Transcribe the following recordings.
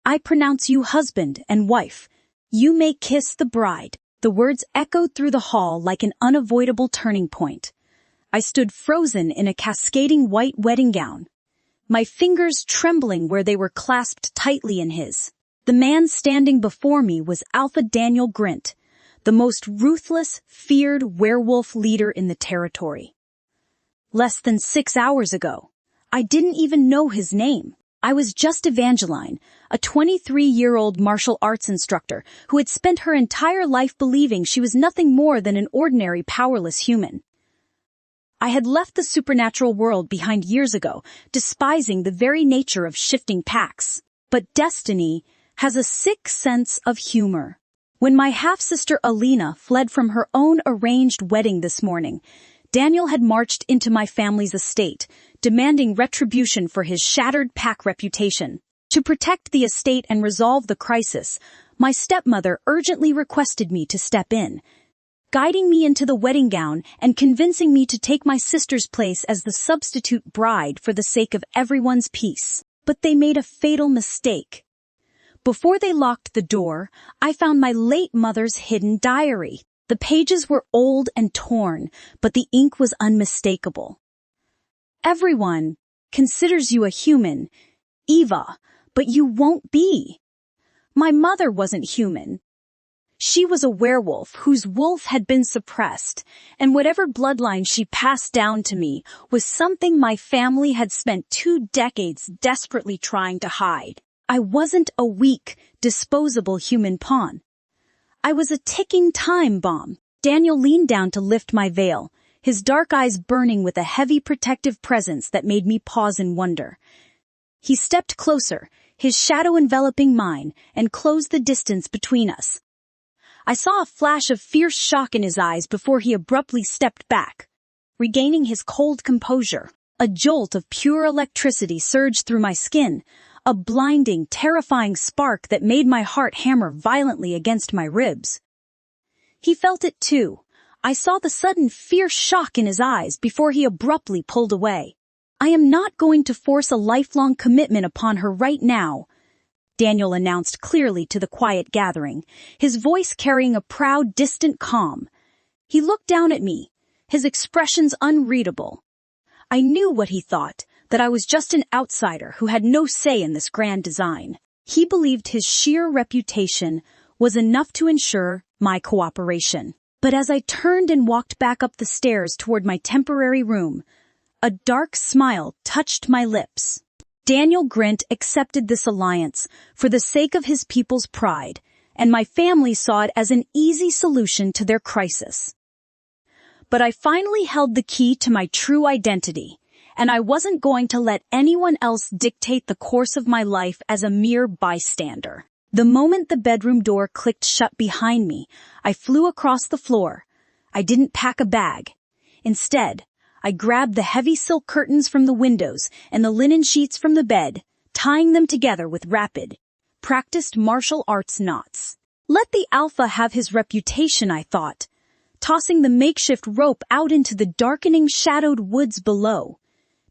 I pronounce you husband and wife. You may kiss the bride." The words echoed through the hall like an unavoidable turning point. I stood frozen in a cascading white wedding gown, my fingers trembling where they were clasped tightly in his. The man standing before me was Alpha Daniel Grint, the most ruthless, feared werewolf leader in the territory. Less than 6 hours ago, I didn't even know his name. I was just Evangeline, a 23-year-old martial arts instructor who had spent her entire life believing she was nothing more than an ordinary, powerless human. I had left the supernatural world behind years ago, despising the very nature of shifting packs. But destiny has a sick sense of humor. When my half-sister Alina fled from her own arranged wedding this morning, Daniel had marched into my family's estate, demanding retribution for his shattered pack reputation. To protect the estate and resolve the crisis, my stepmother urgently requested me to step in, guiding me into the wedding gown and convincing me to take my sister's place as the substitute bride for the sake of everyone's peace. But they made a fatal mistake. Before they locked the door, I found my late mother's hidden diary. The pages were old and torn, but the ink was unmistakable. "Everyone considers you a human, Eva, but you won't be." My mother wasn't human. She was a werewolf whose wolf had been suppressed, and whatever bloodline she passed down to me was something my family had spent 2 decades desperately trying to hide. I wasn't a weak, disposable human pawn. I was a ticking time bomb. Daniel leaned down to lift my veil, his dark eyes burning with a heavy protective presence that made me pause in wonder. He stepped closer, his shadow enveloping mine, and closed the distance between us. I saw a flash of fierce shock in his eyes before he abruptly stepped back. Regaining his cold composure, a jolt of pure electricity surged through my skin, a blinding, terrifying spark that made my heart hammer violently against my ribs. He felt it too. I saw the sudden fierce shock in his eyes before he abruptly pulled away. "I am not going to force a lifelong commitment upon her right now," Daniel announced clearly to the quiet gathering, his voice carrying a proud, distant calm. He looked down at me, his expressions unreadable. I knew what he thought, that I was just an outsider who had no say in this grand design. He believed his sheer reputation was enough to ensure my cooperation. But as I turned and walked back up the stairs toward my temporary room, a dark smile touched my lips. Daniel Grint accepted this alliance for the sake of his people's pride, and my family saw it as an easy solution to their crisis. But I finally held the key to my true identity, and I wasn't going to let anyone else dictate the course of my life as a mere bystander. The moment the bedroom door clicked shut behind me, I flew across the floor. I didn't pack a bag. Instead, I grabbed the heavy silk curtains from the windows and the linen sheets from the bed, tying them together with rapid, practiced martial arts knots. Let the alpha have his reputation, I thought, tossing the makeshift rope out into the darkening shadowed woods below,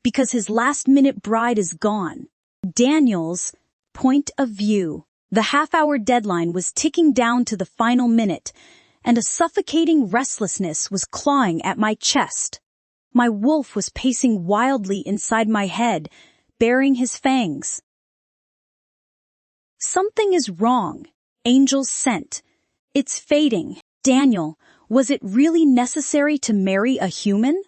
because his last-minute bride is gone. Daniel's point of view. The half-hour deadline was ticking down to the final minute, and a suffocating restlessness was clawing at my chest. My wolf was pacing wildly inside my head, baring his fangs. "Something is wrong," Angel's scent. "It's fading." "Daniel, was it really necessary to marry a human?"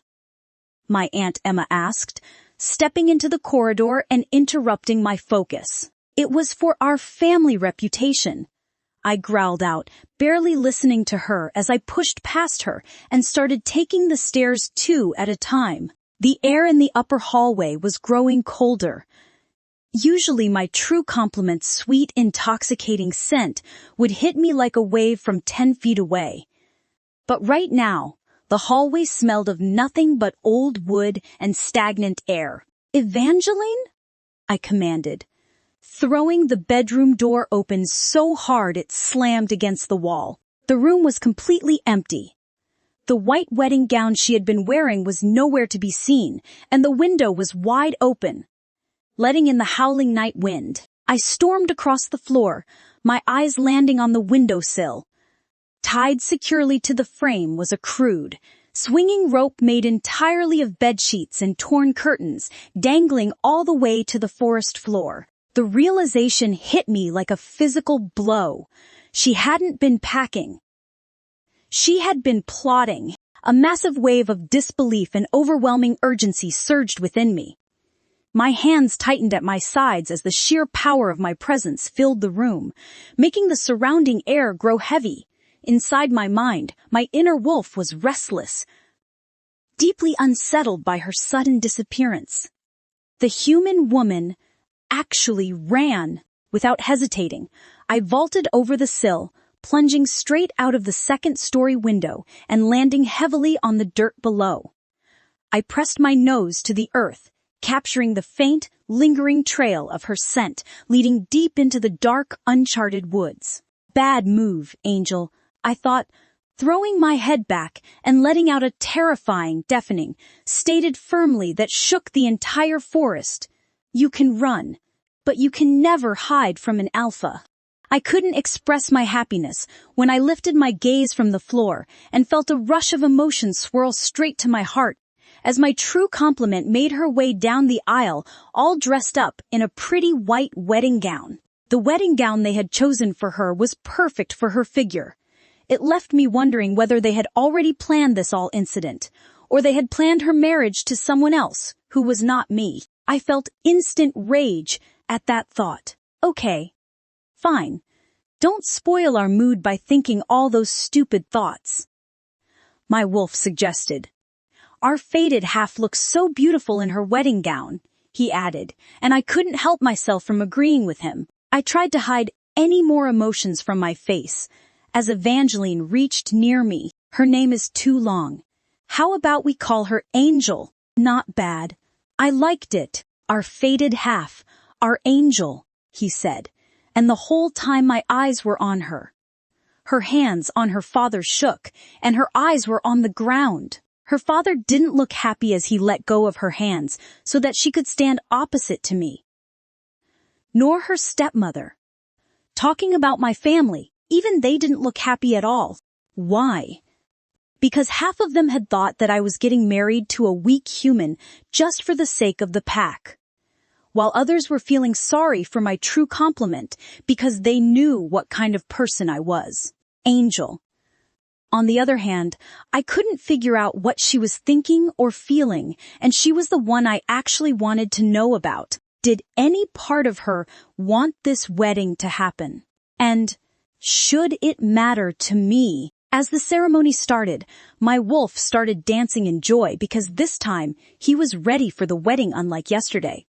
my Aunt Emma asked, stepping into the corridor and interrupting my focus. "It was for our family reputation," I growled out, barely listening to her as I pushed past her and started taking the stairs 2 at a time. The air in the upper hallway was growing colder. Usually my true compliment's sweet, intoxicating scent would hit me like a wave from 10 feet away. But right now, the hallway smelled of nothing but old wood and stagnant air. "Evangeline?" I commanded, throwing the bedroom door open so hard it slammed against the wall. The room was completely empty. The white wedding gown she had been wearing was nowhere to be seen, and the window was wide open, letting in the howling night wind. I stormed across the floor, my eyes landing on the windowsill. Tied securely to the frame was a crude, swinging rope made entirely of bedsheets and torn curtains, dangling all the way to the forest floor. The realization hit me like a physical blow. She hadn't been packing. She had been plotting. A massive wave of disbelief and overwhelming urgency surged within me. My hands tightened at my sides as the sheer power of my presence filled the room, making the surrounding air grow heavy. Inside my mind, my inner wolf was restless, deeply unsettled by her sudden disappearance. The human woman actually ran. Without hesitating, I vaulted over the sill, plunging straight out of the second-story window and landing heavily on the dirt below. I pressed my nose to the earth, capturing the faint, lingering trail of her scent leading deep into the dark, uncharted woods. Bad move, Angel, I thought, throwing my head back and letting out a terrifying, deafening, stated firmly that shook the entire forest. You can run, but you can never hide from an alpha. I couldn't express my happiness when I lifted my gaze from the floor and felt a rush of emotion swirl straight to my heart as my true complement made her way down the aisle, all dressed up in a pretty white wedding gown. The wedding gown they had chosen for her was perfect for her figure. It left me wondering whether they had already planned this all incident, or they had planned her marriage to someone else who was not me. I felt instant rage at that thought. Okay, fine. Don't spoil our mood by thinking all those stupid thoughts. My wolf suggested. Our fated half looks so beautiful in her wedding gown, he added, and I couldn't help myself from agreeing with him. I tried to hide any more emotions from my face as Evangeline reached near me. Her name is too long. How about we call her Angel? Not bad. I liked it. Our fated half, our angel, he said, and the whole time my eyes were on her. Her hands on her father shook, and her eyes were on the ground. Her father didn't look happy as he let go of her hands so that she could stand opposite to me. Nor her stepmother. Talking about my family, even they didn't look happy at all. Why? Because half of them had thought that I was getting married to a weak human just for the sake of the pack, while others were feeling sorry for my true complement because they knew what kind of person I was. Angel. On the other hand, I couldn't figure out what she was thinking or feeling, and she was the one I actually wanted to know about. Did any part of her want this wedding to happen? And should it matter to me? As the ceremony started, my wolf started dancing in joy because this time he was ready for the wedding unlike yesterday.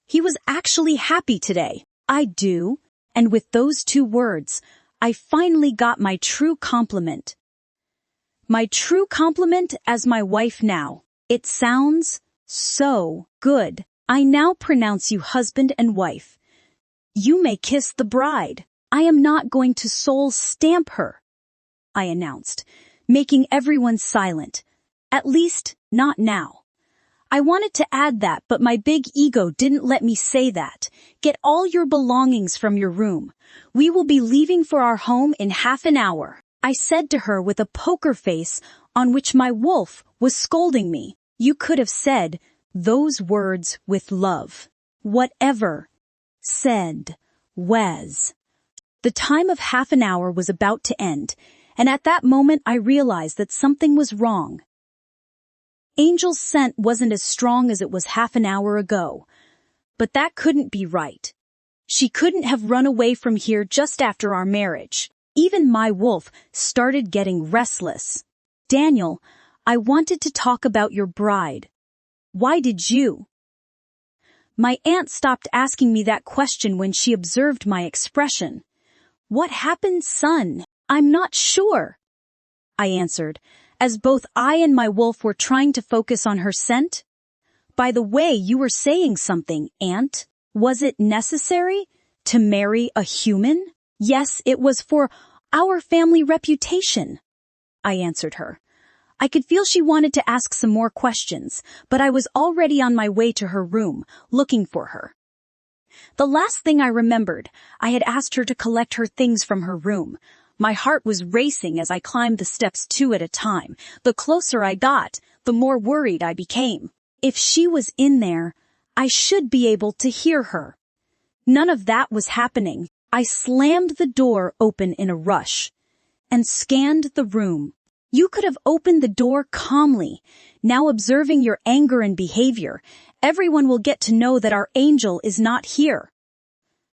He was actually happy today. I do. And with those two words, I finally got my true compliment. My true compliment as my wife now. It sounds so good. I now pronounce you husband and wife. You may kiss the bride. I am not going to soul stamp her, I announced, making everyone silent. At least, not now. I wanted to add that, but my big ego didn't let me say that. Get all your belongings from your room. We will be leaving for our home in half an hour, I said to her with a poker face on which my wolf was scolding me. You could have said those words with love. Whatever. Said. Wes. The time of half an hour was about to end, and at that moment I realized that something was wrong. Angel's scent wasn't as strong as it was half an hour ago, but that couldn't be right. She couldn't have run away from here just after our marriage. Even my wolf started getting restless. Daniel, I wanted to talk about your bride. Why did you? My aunt stopped asking me that question when she observed my expression. What happened, son? I'm not sure, I answered, as both I and my wolf were trying to focus on her scent. By the way, you were saying something, Aunt. Was it necessary to marry a human? Yes, it was for our family reputation, I answered her. I could feel she wanted to ask some more questions, but I was already on my way to her room, looking for her. The last thing I remembered, I had asked her to collect her things from her room. My heart was racing as I climbed the steps 2 at a time. The closer I got, the more worried I became. If she was in there, I should be able to hear her. None of that was happening. I slammed the door open in a rush and scanned the room. You could have opened the door calmly. Now observing your anger and behavior, everyone will get to know that our angel is not here.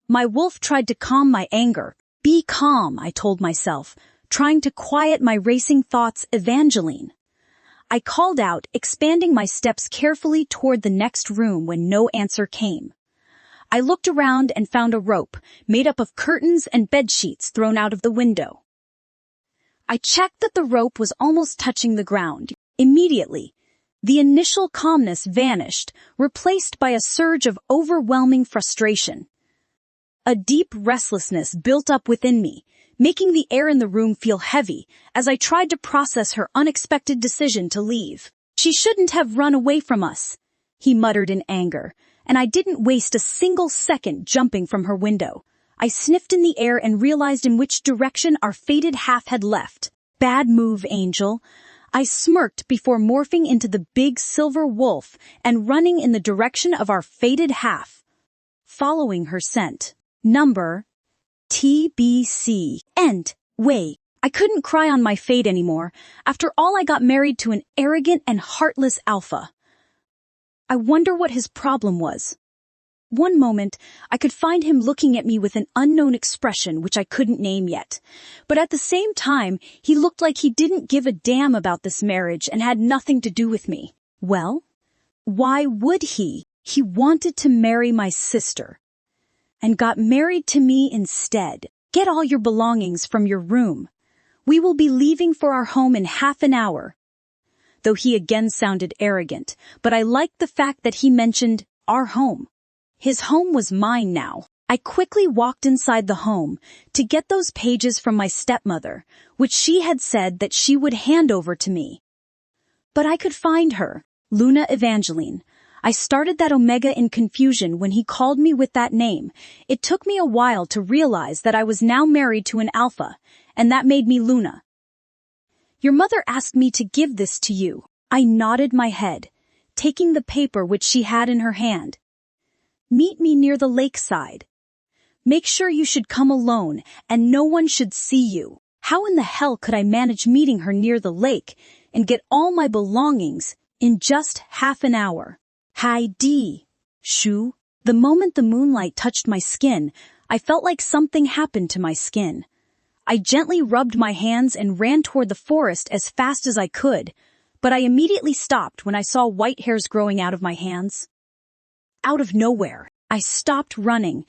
My wolf tried to calm my anger. Be calm, I told myself, trying to quiet my racing thoughts. Evangeline. I called out, expanding my steps carefully toward the next room when no answer came. I looked around and found a rope, made up of curtains and bedsheets thrown out of the window. I checked that the rope was almost touching the ground. Immediately, the initial calmness vanished, replaced by a surge of overwhelming frustration. A deep restlessness built up within me, making the air in the room feel heavy as I tried to process her unexpected decision to leave. She shouldn't have run away from us, he muttered in anger, and I didn't waste a single second jumping from her window. I sniffed in the air and realized in which direction our fated half had left. Bad move, Angel. I smirked before morphing into the big silver wolf and running in the direction of our fated half, following her scent. Number TBC. End. Wait, I couldn't cry on my fate anymore. After all, I got married to an arrogant and heartless alpha. I wonder what his problem was. One moment, I could find him looking at me with an unknown expression which I couldn't name yet. But at the same time, he looked like he didn't give a damn about this marriage and had nothing to do with me. Well, why would he? He wanted to marry my sister, and got married to me instead. Get all your belongings from your room. We will be leaving for our home in half an hour. Though he again sounded arrogant, but I liked the fact that he mentioned our home. His home was mine now. I quickly walked inside the home to get those pages from my stepmother, which she had said that she would hand over to me. But I could find her, Luna Evangeline. I started that Omega in confusion when he called me with that name. It took me a while to realize that I was now married to an alpha, and that made me Luna. Your mother asked me to give this to you. I nodded my head, taking the paper which she had in her hand. Meet me near the lakeside. Make sure you should come alone, and no one should see you. How in the hell could I manage meeting her near the lake and get all my belongings in just half an hour? Hi-dee, shoo. The moment the moonlight touched my skin, I felt like something happened to my skin. I gently rubbed my hands and ran toward the forest as fast as I could, but I immediately stopped when I saw white hairs growing out of my hands. Out of nowhere, I stopped running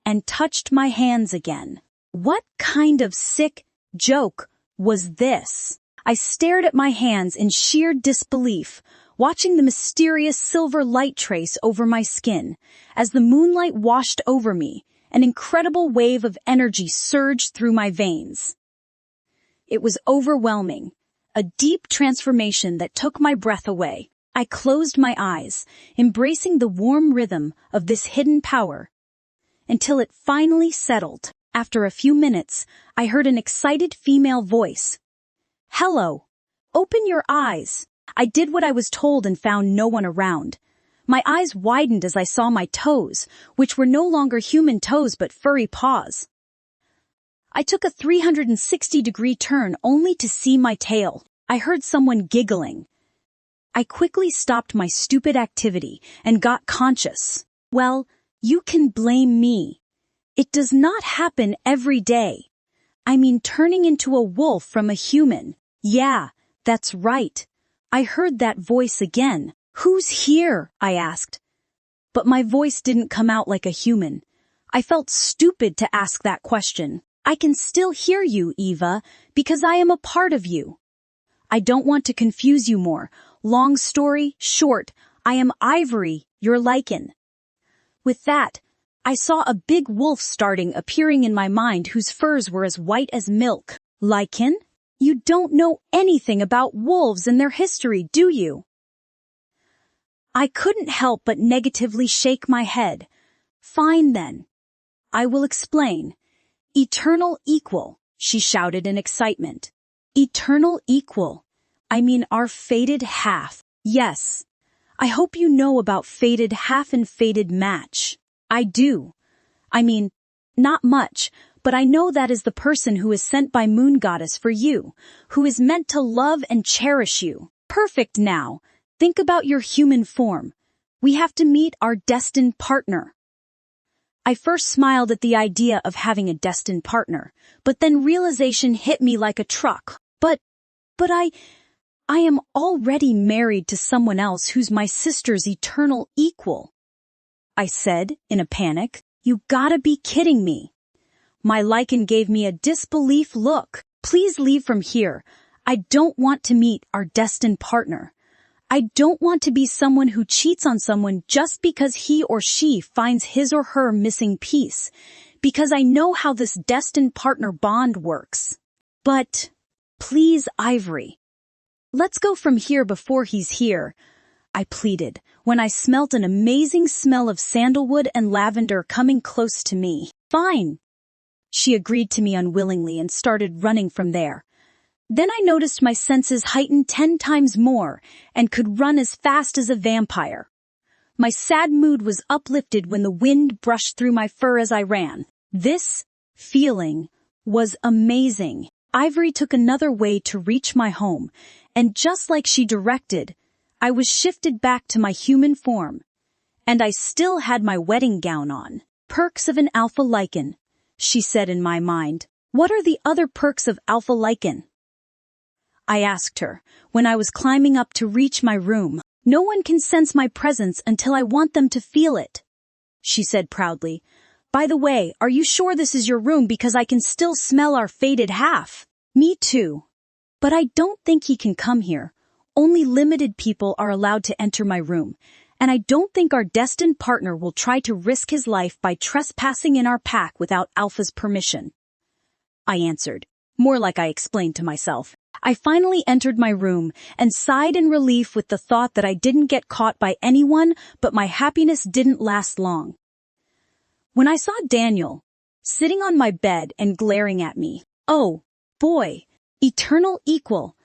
and touched my hands again. What kind of sick joke was this? I stared at my hands in sheer disbelief, watching the mysterious silver light trace over my skin. As the moonlight washed over me, an incredible wave of energy surged through my veins. It was overwhelming, a deep transformation that took my breath away. I closed my eyes, embracing the warm rhythm of this hidden power, until it finally settled. After a few minutes, I heard an excited female voice. Hello. Open your eyes. I did what I was told and found no one around. My eyes widened as I saw my toes, which were no longer human toes but furry paws. I took a 360-degree turn only to see my tail. I heard someone giggling. I quickly stopped my stupid activity and got conscious. Well, you can blame me. It does not happen every day. I mean, turning into a wolf from a human. Yeah, that's right. I heard that voice again. Who's here? I asked. But my voice didn't come out like a human. I felt stupid to ask that question. I can still hear you, Eva, because I am a part of you. I don't want to confuse you more. Long story short, I am Ivory, your lichen. With that, I saw a big wolf appearing in my mind whose furs were as white as milk. Lichen? You don't know anything about wolves and their history, do you? I couldn't help but negatively shake my head. Fine then. I will explain. Eternal equal, she shouted in excitement. Eternal equal. I mean our fated half. Yes. I hope you know about fated half and fated match. I do. I mean, not much, but I know that is the person who is sent by Moon Goddess for you, who is meant to love and cherish you. Perfect now. Think about your human form. We have to meet our destined partner. I first smiled at the idea of having a destined partner, but then realization hit me like a truck. But I am already married to someone else who's my sister's eternal equal. I said, in a panic, you gotta be kidding me. My lichen gave me a disbelief look. Please leave from here. I don't want to meet our destined partner. I don't want to be someone who cheats on someone just because he or she finds his or her missing piece, because I know how this destined partner bond works. But, please, Ivory, let's go from here before he's here, I pleaded, when I smelt an amazing smell of sandalwood and lavender coming close to me. Fine. She agreed to me unwillingly and started running from there. Then I noticed my senses heightened 10 times more and could run as fast as a vampire. My sad mood was uplifted when the wind brushed through my fur as I ran. This feeling was amazing. Ivory took another way to reach my home, and just like she directed, I was shifted back to my human form. And I still had my wedding gown on. Perks of an alpha lichen, she said in my mind. What are the other perks of alpha lichen? I asked her, when I was climbing up to reach my room. No one can sense my presence until I want them to feel it, she said proudly. By the way, are you sure this is your room because I can still smell our fated half? Me too. But I don't think he can come here. Only limited people are allowed to enter my room, and I don't think our destined partner will try to risk his life by trespassing in our pack without Alpha's permission. I answered, more like I explained to myself. I finally entered my room and sighed in relief with the thought that I didn't get caught by anyone, but my happiness didn't last long. When I saw Daniel, sitting on my bed and glaring at me, oh, boy, eternal equal,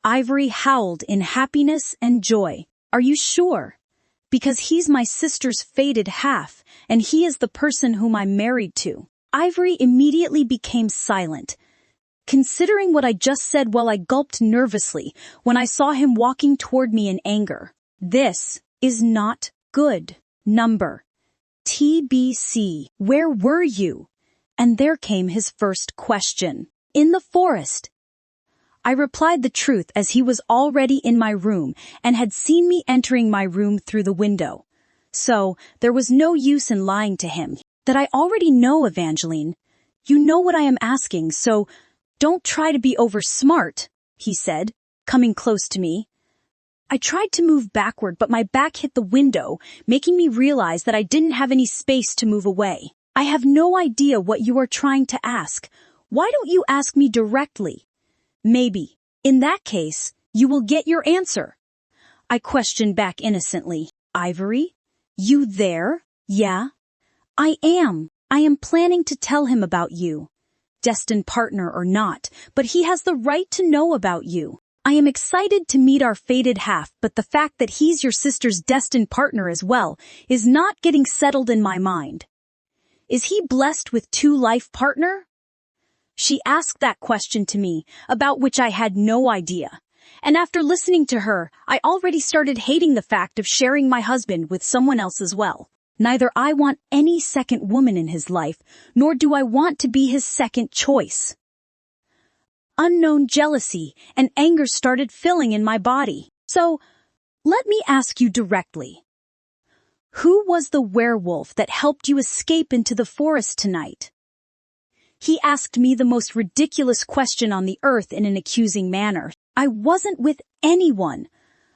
Ivory howled in happiness and joy. Are you sure? Because he's my sister's fated half, and he is the person whom I'm married to. Ivory immediately became silent, considering what I just said while I gulped nervously when I saw him walking toward me in anger. This is not good. Number TBC, where were you? And there came his first question. In the forest. I replied the truth as he was already in my room and had seen me entering my room through the window. So, there was no use in lying to him. That I already know, Evangeline. You know what I am asking, so don't try to be over smart, he said, coming close to me. I tried to move backward, but my back hit the window, making me realize that I didn't have any space to move away. I have no idea what you are trying to ask. Why don't you ask me directly? Maybe, in that case, you will get your answer. I questioned back innocently. Ivory? You there? Yeah? I am. I am planning to tell him about you. Destined partner or not, but he has the right to know about you. I am excited to meet our fated half, but the fact that he's your sister's destined partner as well is not getting settled in my mind. Is he blessed with 2 life partner? She asked that question to me, about which I had no idea. And after listening to her, I already started hating the fact of sharing my husband with someone else as well. Neither I want any second woman in his life, nor do I want to be his second choice. Unknown jealousy and anger started filling in my body. So, let me ask you directly. Who was the werewolf that helped you escape into the forest tonight? He asked me the most ridiculous question on the earth in an accusing manner. I wasn't with anyone.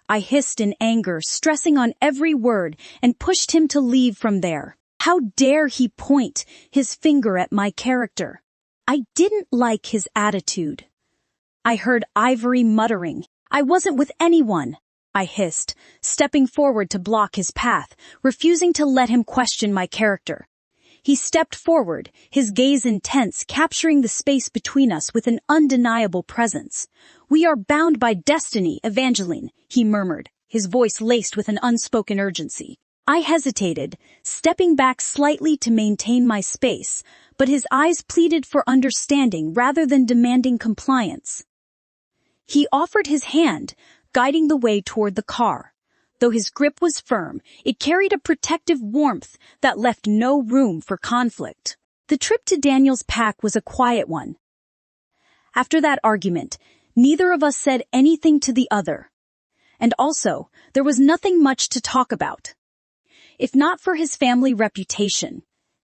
I hissed in anger, stressing on every word, and pushed him to leave from there. How dare he point his finger at my character? I didn't like his attitude. I heard Ivory muttering, I wasn't with anyone. I hissed, stepping forward to block his path, refusing to let him question my character. He stepped forward, his gaze intense, capturing the space between us with an undeniable presence. "We are bound by destiny, Evangeline," he murmured, his voice laced with an unspoken urgency. I hesitated, stepping back slightly to maintain my space, but his eyes pleaded for understanding rather than demanding compliance. He offered his hand, guiding the way toward the car. Though his grip was firm, it carried a protective warmth that left no room for conflict. The trip to Daniel's pack was a quiet one. After that argument, neither of us said anything to the other. And also, there was nothing much to talk about. If not for his family reputation,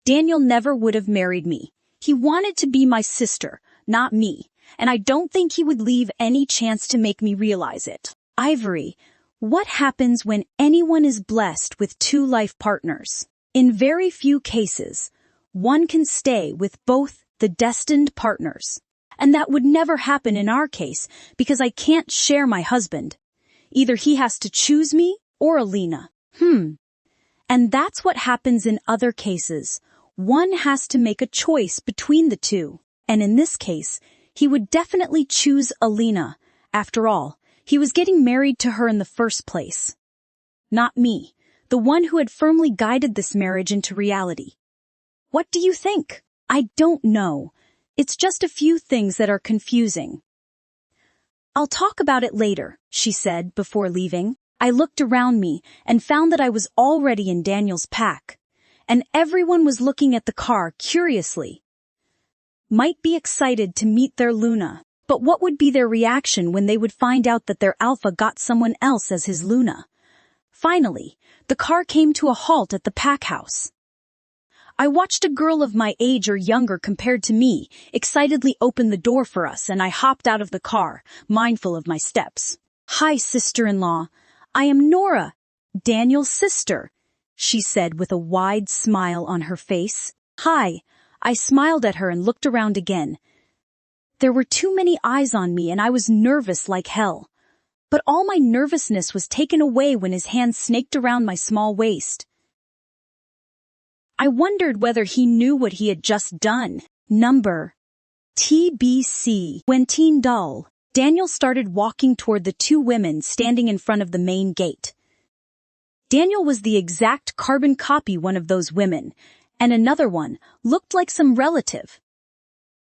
Daniel never would have married me. He wanted to be my sister, not me, and I don't think he would leave any chance to make me realize it. Ivory, what happens when anyone is blessed with two life partners? In very few cases, one can stay with both the destined partners. And that would never happen in our case because I can't share my husband. Either he has to choose me or Alina. And that's what happens in other cases. One has to make a choice between the two. And in this case, he would definitely choose Alina. After all, he was getting married to her in the first place. Not me, the one who had firmly guided this marriage into reality. What do you think? I don't know. It's just a few things that are confusing. I'll talk about it later, she said before leaving. I looked around me and found that I was already in Daniel's pack, and everyone was looking at the car curiously. Might be excited to meet their Luna, but what would be their reaction when they would find out that their alpha got someone else as his Luna? Finally, the car came to a halt at the pack house. I watched a girl of my age or younger compared to me excitedly open the door for us, and I hopped out of the car, mindful of my steps. "Hi, sister-in-law. I am Nora, Daniel's sister," she said with a wide smile on her face. "Hi." I smiled at her and looked around again. There were too many eyes on me and I was nervous like hell. But all my nervousness was taken away when his hand snaked around my small waist. I wondered whether he knew what he had just done. Number TBC. When teen dull, Daniel started walking toward the two women standing in front of the main gate. Daniel was the exact carbon copy one of those women, and another one looked like some relative.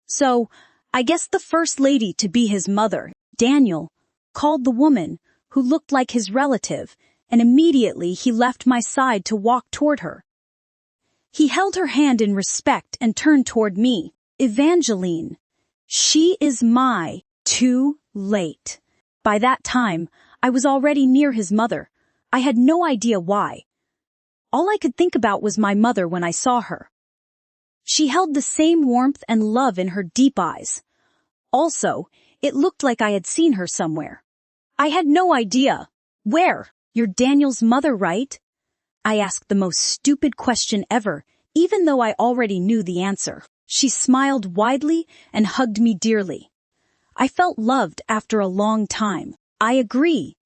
So, I guess the first lady to be his mother, Daniel, called the woman, who looked like his relative, and immediately he left my side to walk toward her. He held her hand in respect and turned toward me. "Evangeline, she is my..." Too late. By that time, I was already near his mother. I had no idea why. All I could think about was my mother when I saw her. She held the same warmth and love in her deep eyes. Also, it looked like I had seen her somewhere. I had no idea. "Where? You're Daniel's mother, right?" I asked the most stupid question ever, even though I already knew the answer. She smiled widely and hugged me dearly. I felt loved after a long time. "I agree."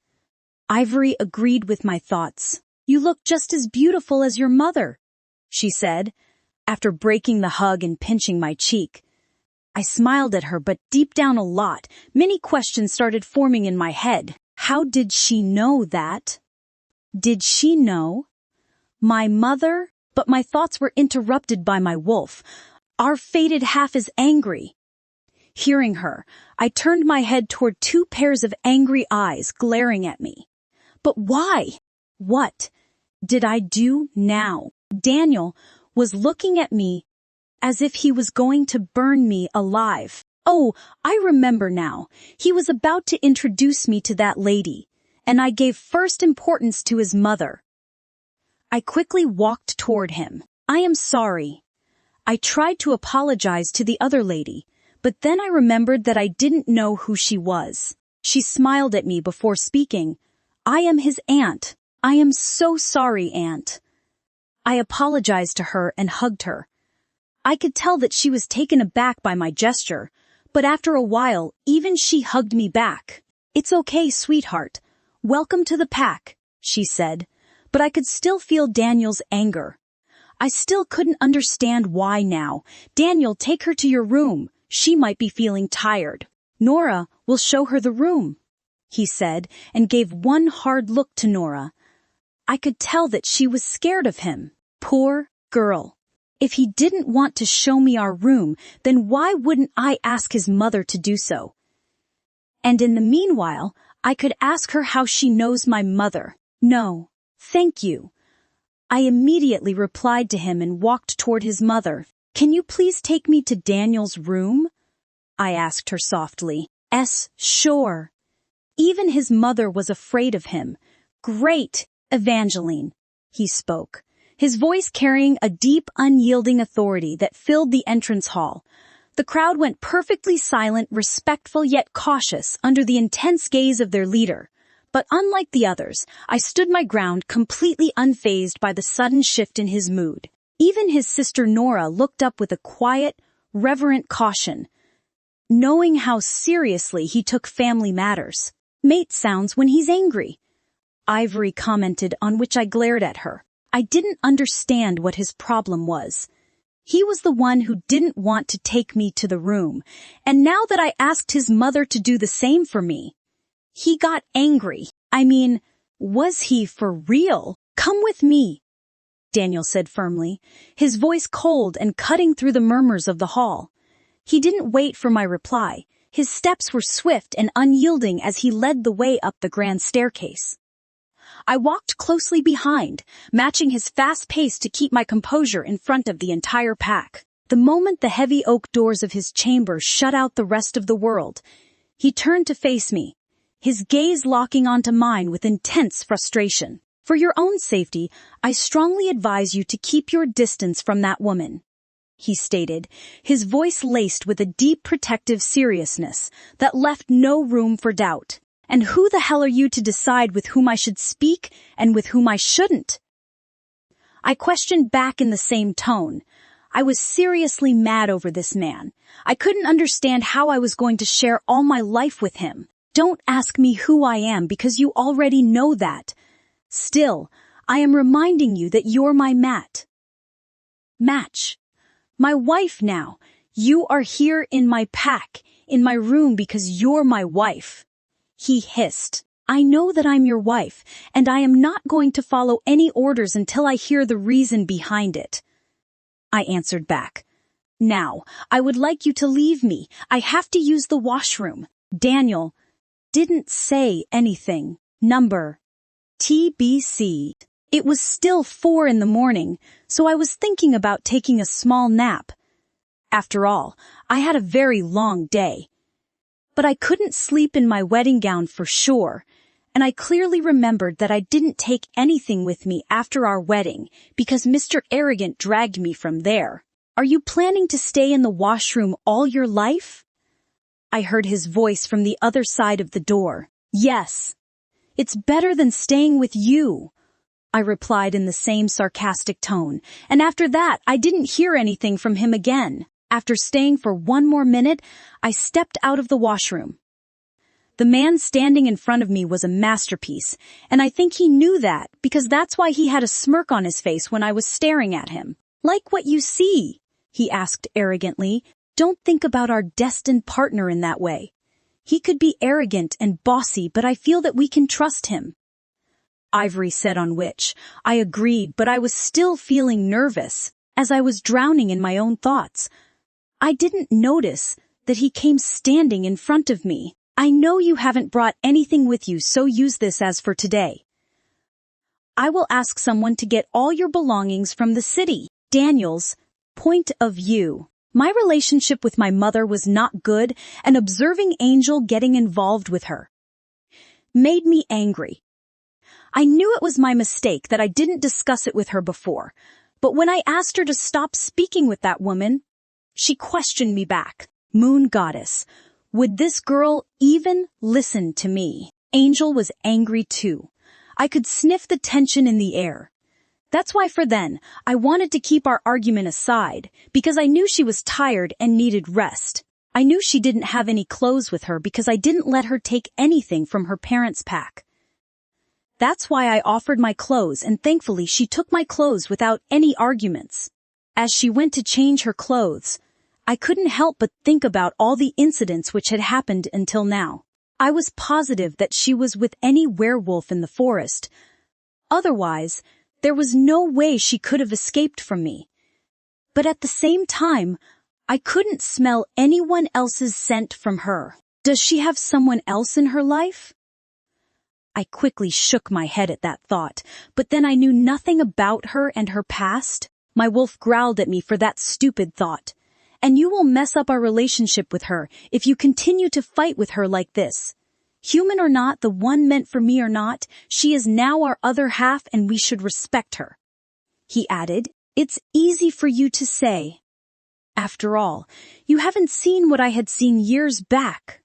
Ivory agreed with my thoughts. "You look just as beautiful as your mother," she said, after breaking the hug and pinching my cheek. I smiled at her, but deep down a lot, many questions started forming in my head. How did she know that? Did she know? My mother? But my thoughts were interrupted by my wolf. Our fated half is angry. Hearing her, I turned my head toward two pairs of angry eyes glaring at me. But why? What did I do now? Daniel was looking at me as if he was going to burn me alive. Oh, I remember now. He was about to introduce me to that lady, and I gave first importance to his mother. I quickly walked toward him. "I am sorry." I tried to apologize to the other lady, but then I remembered that I didn't know who she was. She smiled at me before speaking. "I am his aunt. I am so sorry, aunt." I apologized to her and hugged her. I could tell that she was taken aback by my gesture, but after a while, even she hugged me back. "It's okay, sweetheart. "Welcome to the pack," she said, but I could still feel Daniel's anger. I still couldn't understand why now. "Daniel, take her to your room. She might be feeling tired. Nora will show her the room," he said, and gave one hard look to Nora. I could tell that she was scared of him. Poor girl. If he didn't want to show me our room, then why wouldn't I ask his mother to do so? And in the meanwhile, I could ask her how she knows my mother. "No, thank you." I immediately replied to him and walked toward his mother. "Can you please take me to Daniel's room?" I asked her softly. Sure." Even his mother was afraid of him. "Great, Evangeline," he spoke, his voice carrying a deep, unyielding authority that filled the entrance hall. The crowd went perfectly silent, respectful yet cautious under the intense gaze of their leader. But unlike the others, I stood my ground, completely unfazed by the sudden shift in his mood. Even his sister Nora looked up with a quiet, reverent caution, knowing how seriously he took family matters. "Mate sounds when he's angry," Ivory commented, on which I glared at her. I didn't understand what his problem was. He was the one who didn't want to take me to the room, and now that I asked his mother to do the same for me, he got angry. I mean, was he for real? "Come with me," Daniel said firmly, his voice cold and cutting through the murmurs of the hall. He didn't wait for my reply. His steps were swift and unyielding as he led the way up the grand staircase. I walked closely behind, matching his fast pace to keep my composure in front of the entire pack. The moment the heavy oak doors of his chamber shut out the rest of the world, he turned to face me, his gaze locking onto mine with intense frustration. "For your own safety, I strongly advise you to keep your distance from that woman," he stated, his voice laced with a deep protective seriousness that left no room for doubt. "And who the hell are you to decide with whom I should speak and with whom I shouldn't?" I questioned back in the same tone. I was seriously mad over this man. I couldn't understand how I was going to share all my life with him. "Don't ask me who I am because you already know that. Still, I am reminding you that you're my match. My wife now. You are here in my pack, in my room because you're my wife," he hissed. "I know that I'm your wife, and I am not going to follow any orders until I hear the reason behind it," I answered back. "Now, I would like you to leave me. I have to use the washroom." Daniel didn't say anything. Number TBC. It was still 4 in the morning, so I was thinking about taking a small nap. After all, I had a very long day. But I couldn't sleep in my wedding gown for sure, and I clearly remembered that I didn't take anything with me after our wedding because Mr. Arrogant dragged me from there. "Are you planning to stay in the washroom all your life?" I heard his voice from the other side of the door. "Yes. It's better than staying with you," I replied in the same sarcastic tone, and after that I didn't hear anything from him again. After staying for one more minute, I stepped out of the washroom. The man standing in front of me was a masterpiece, and I think he knew that because that's why he had a smirk on his face when I was staring at him. "Like what you see?" he asked arrogantly. "Don't think about our destined partner in that way. He could be arrogant and bossy, but I feel that we can trust him," Ivory said, on which I agreed, but I was still feeling nervous as I was drowning in my own thoughts. I didn't notice that he came standing in front of me. "I know you haven't brought anything with you, so use this as for today. I will ask someone to get all your belongings from the city." Daniel's point of view. My relationship with my mother was not good, and observing Angel getting involved with her made me angry. I knew it was my mistake that I didn't discuss it with her before, but when I asked her to stop speaking with that woman, she questioned me back. Moon goddess, would this girl even listen to me? Angel was angry too. I could sniff the tension in the air. That's why for then, I wanted to keep our argument aside, because I knew she was tired and needed rest. I knew she didn't have any clothes with her because I didn't let her take anything from her parents' pack. That's why I offered my clothes, and thankfully she took my clothes without any arguments. As she went to change her clothes, I couldn't help but think about all the incidents which had happened until now. I was positive that she was with any werewolf in the forest. Otherwise, there was no way she could have escaped from me. But at the same time, I couldn't smell anyone else's scent from her. Does she have someone else in her life? I quickly shook my head at that thought, but then I knew nothing about her and her past. My wolf growled at me for that stupid thought. And you will mess up our relationship with her if you continue to fight with her like this. Human or not, the one meant for me or not, she is now our other half and we should respect her. He added, it's easy for you to say. After all, you haven't seen what I had seen years back.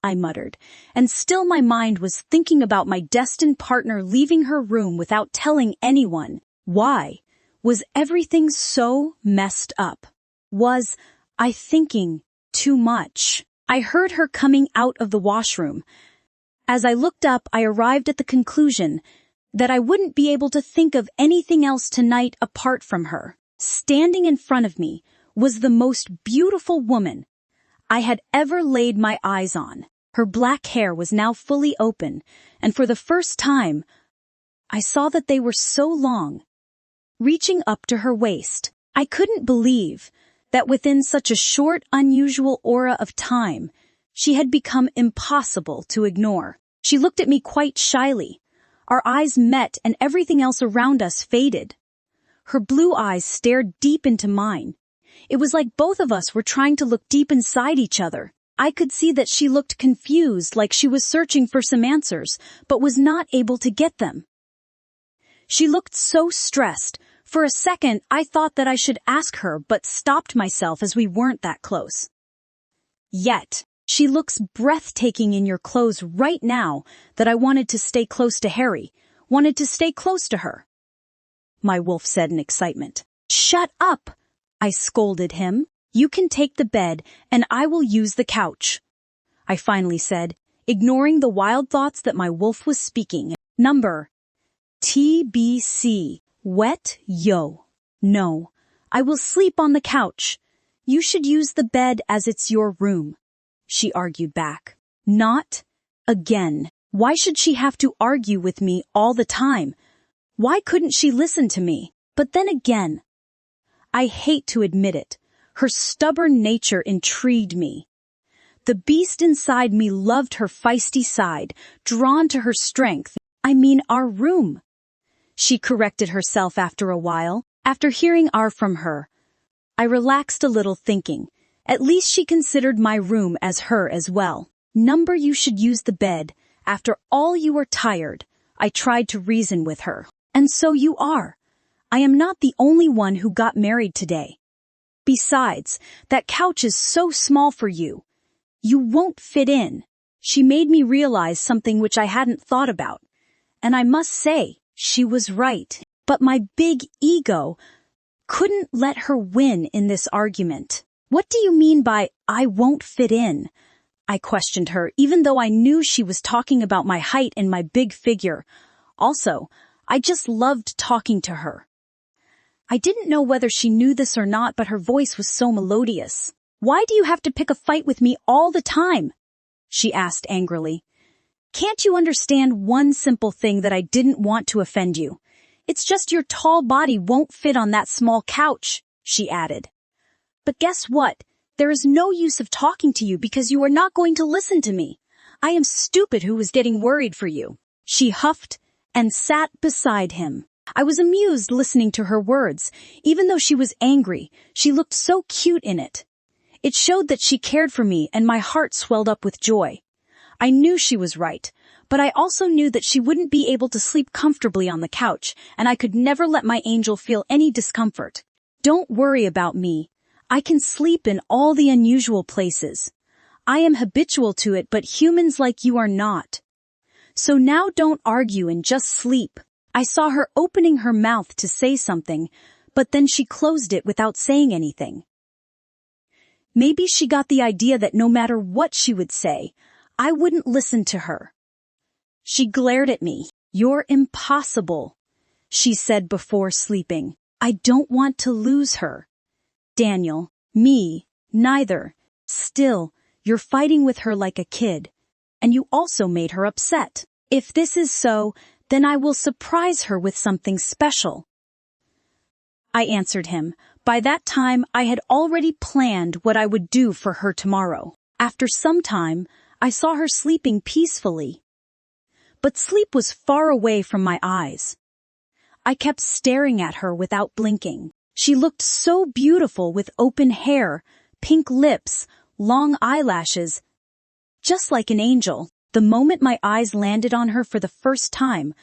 I muttered, and still my mind was thinking about my destined partner leaving her room without telling anyone. Why? Was everything so messed up? Was I thinking too much? I heard her coming out of the washroom. As I looked up, I arrived at the conclusion that I wouldn't be able to think of anything else tonight apart from her. Standing in front of me was the most beautiful woman I had ever laid my eyes on. Her black hair was now fully open, and for the first time, I saw that they were so long, reaching up to her waist. I couldn't believe that within such a short, unusual aura of time, she had become impossible to ignore. She looked at me quite shyly. Our eyes met and everything else around us faded. Her blue eyes stared deep into mine. It was like both of us were trying to look deep inside each other. I could see that she looked confused, like she was searching for some answers, but was not able to get them. She looked so stressed. For a second, I thought that I should ask her, but stopped myself as we weren't that close. Yet, she looks breathtaking in your clothes right now that I wanted to stay close to Harry, wanted to stay close to her. My wolf said in excitement. Shut up! I scolded him. You can take the bed and I will use the couch. I finally said, ignoring the wild thoughts that my wolf was speaking. Number TBC. Wet, yo. No, I will sleep on the couch. You should use the bed as it's your room, she argued back. Not again. Why should she have to argue with me all the time? Why couldn't she listen to me? But then again, I hate to admit it, her stubborn nature intrigued me. The beast inside me loved her feisty side, drawn to her strength. I mean our room. She corrected herself after a while. After hearing R from her, I relaxed a little, thinking, at least she considered my room as her as well. Number, you should use the bed. After all, you are tired. I tried to reason with her. And so you are. I am not the only one who got married today. Besides, that couch is so small for you. You won't fit in. She made me realize something which I hadn't thought about. And I must say, she was right. But my big ego couldn't let her win in this argument. What do you mean by, I won't fit in? I questioned her, even though I knew she was talking about my height and my big figure. Also, I just loved talking to her. I didn't know whether she knew this or not, but her voice was so melodious. Why do you have to pick a fight with me all the time? She asked angrily. Can't you understand one simple thing, that I didn't want to offend you? It's just your tall body won't fit on that small couch, she added. But guess what? There is no use of talking to you because you are not going to listen to me. I am stupid who was getting worried for you. She huffed and sat beside him. I was amused listening to her words. Even though she was angry, she looked so cute in it. It showed that she cared for me, and my heart swelled up with joy. I knew she was right, but I also knew that she wouldn't be able to sleep comfortably on the couch, and I could never let my angel feel any discomfort. Don't worry about me. I can sleep in all the unusual places. I am habitual to it, but humans like you are not. So now don't argue and just sleep. I saw her opening her mouth to say something, but then she closed it without saying anything. Maybe she got the idea that no matter what she would say, I wouldn't listen to her. She glared at me. "You're impossible," she said before sleeping. "I don't want to lose her." "Daniel, me, neither. Still, you're fighting with her like a kid. And you also made her upset. If this is so, then I will surprise her with something special." I answered him. By that time, I had already planned what I would do for her tomorrow. After some time, I saw her sleeping peacefully. But sleep was far away from my eyes. I kept staring at her without blinking. She looked so beautiful with open hair, pink lips, long eyelashes, just like an angel. The moment my eyes landed on her for the first time,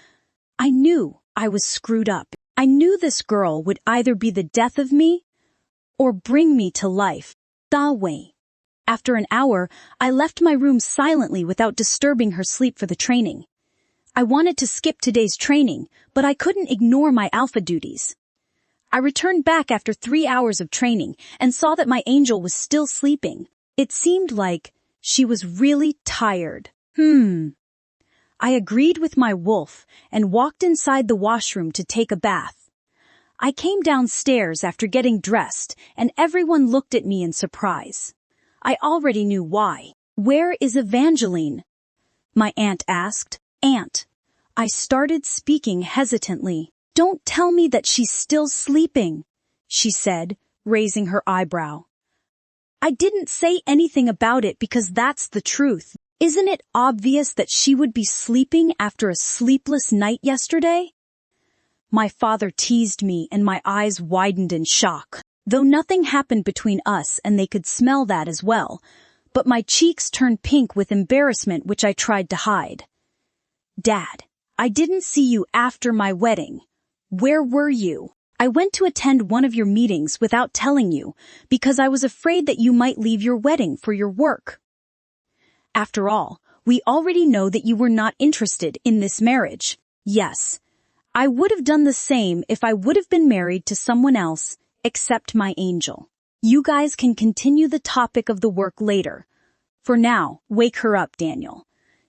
I knew I was screwed up. I knew this girl would either be the death of me or bring me to life. Dawei. After an hour, I left my room silently without disturbing her sleep for the training. I wanted to skip today's training, but I couldn't ignore my alpha duties. I returned back after 3 hours of training and saw that my angel was still sleeping. It seemed like she was really tired. I agreed with my wolf and walked inside the washroom to take a bath. I came downstairs after getting dressed, and everyone looked at me in surprise. I already knew why. "Where is Evangeline?" my aunt asked. "Aunt." I started speaking hesitantly. "Don't tell me that she's still sleeping," she said, raising her eyebrow. "I didn't say anything about it because that's the truth. Isn't it obvious that she would be sleeping after a sleepless night yesterday?" My father teased me and my eyes widened in shock, though nothing happened between us and they could smell that as well, but my cheeks turned pink with embarrassment which I tried to hide. "Dad, I didn't see you after my wedding. Where were you? I went to attend one of your meetings without telling you because I was afraid that you might leave your wedding for your work. After all, we already know that you were not interested in this marriage. Yes, I would have done the same if I would have been married to someone else except my angel. You guys can continue the topic of the work later. For now, wake her up, Daniel.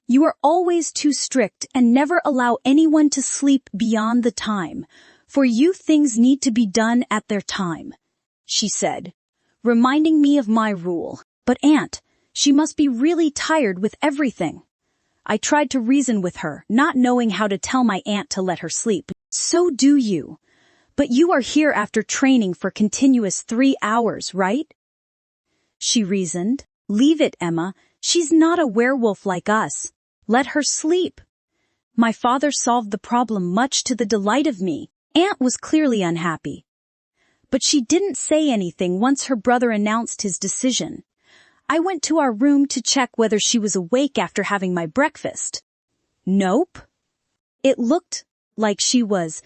You are always too strict and never allow anyone to sleep beyond the time. For you, things need to be done at their time," she said, reminding me of my rule. "But Aunt, she must be really tired with everything." I tried to reason with her, not knowing how to tell my aunt to let her sleep. "So do you. But you are here after training for continuous 3 hours, right?" she reasoned. "Leave it, Emma. She's not a werewolf like us. Let her sleep." My father solved the problem much to the delight of me. Aunt was clearly unhappy. But she didn't say anything once her brother announced his decision. I went to our room to check whether she was awake after having my breakfast. Nope. It looked like she was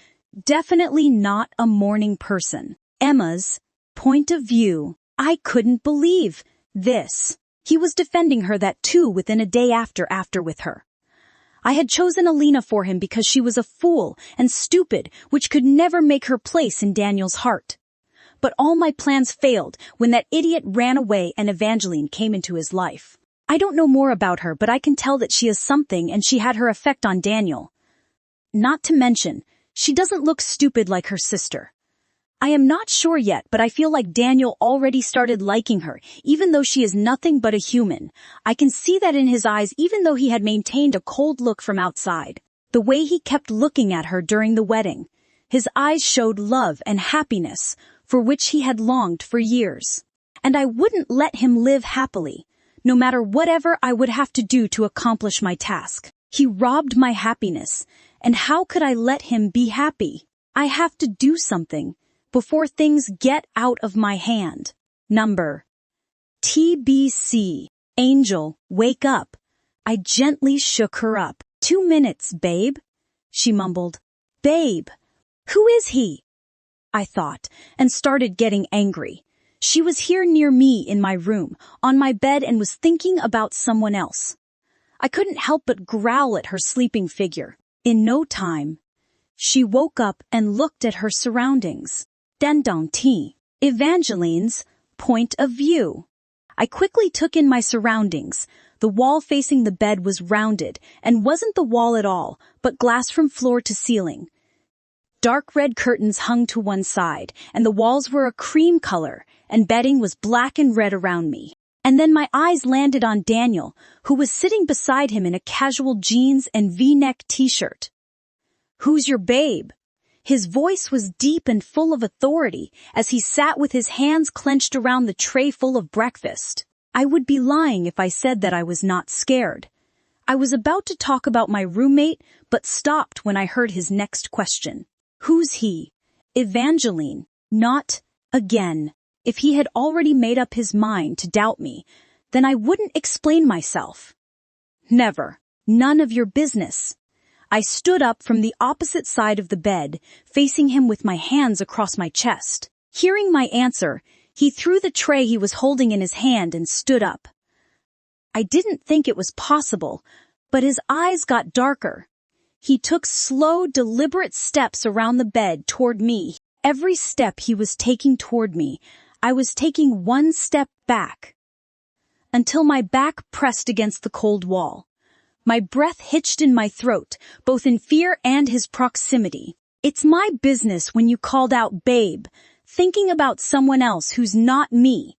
definitely not a morning person. Emma's point of view. I couldn't believe this. He was defending her that too within a day after with her. I had chosen Alina for him because she was a fool and stupid, which could never make her place in Daniel's heart. But all my plans failed when that idiot ran away and Evangeline came into his life. I don't know more about her, but I can tell that she is something and she had her effect on Daniel. Not to mention, she doesn't look stupid like her sister. I am not sure yet, but I feel like Daniel already started liking her, even though she is nothing but a human. I can see that in his eyes, even though he had maintained a cold look from outside. The way he kept looking at her during the wedding. His eyes showed love and happiness, for which he had longed for years. And I wouldn't let him live happily, no matter whatever I would have to do to accomplish my task. He robbed my happiness, and how could I let him be happy? I have to do something before things get out of my hand. Number TBC. Angel, wake up. I gently shook her up. 2 minutes, babe, she mumbled. Babe, who is he? I thought, and started getting angry. She was here near me in my room, on my bed, and was thinking about someone else. I couldn't help but growl at her sleeping figure. In no time, she woke up and looked at her surroundings. Dendong Evangeline's point of view. I quickly took in my surroundings, The wall facing the bed was rounded, and wasn't the wall at all, but glass from floor to ceiling. Dark red curtains hung to one side, and the walls were a cream color, and bedding was black and red around me. And then my eyes landed on Daniel, who was sitting beside him in a casual jeans and V-neck t-shirt. "Who's your babe?" His voice was deep and full of authority as he sat with his hands clenched around the tray full of breakfast. I would be lying if I said that I was not scared. I was about to talk about my roommate, but stopped when I heard his next question. Who's he? Evangeline. Not again. If he had already made up his mind to doubt me, then I wouldn't explain myself. Never. None of your business. I stood up from the opposite side of the bed, facing him with my hands across my chest. Hearing my answer, he threw the tray he was holding in his hand and stood up. I didn't think it was possible, but his eyes got darker. He took slow, deliberate steps around the bed toward me. Every step he was taking toward me, I was taking one step back, until my back pressed against the cold wall. My breath hitched in my throat, both in fear and his proximity. It's my business when you called out babe, thinking about someone else who's not me.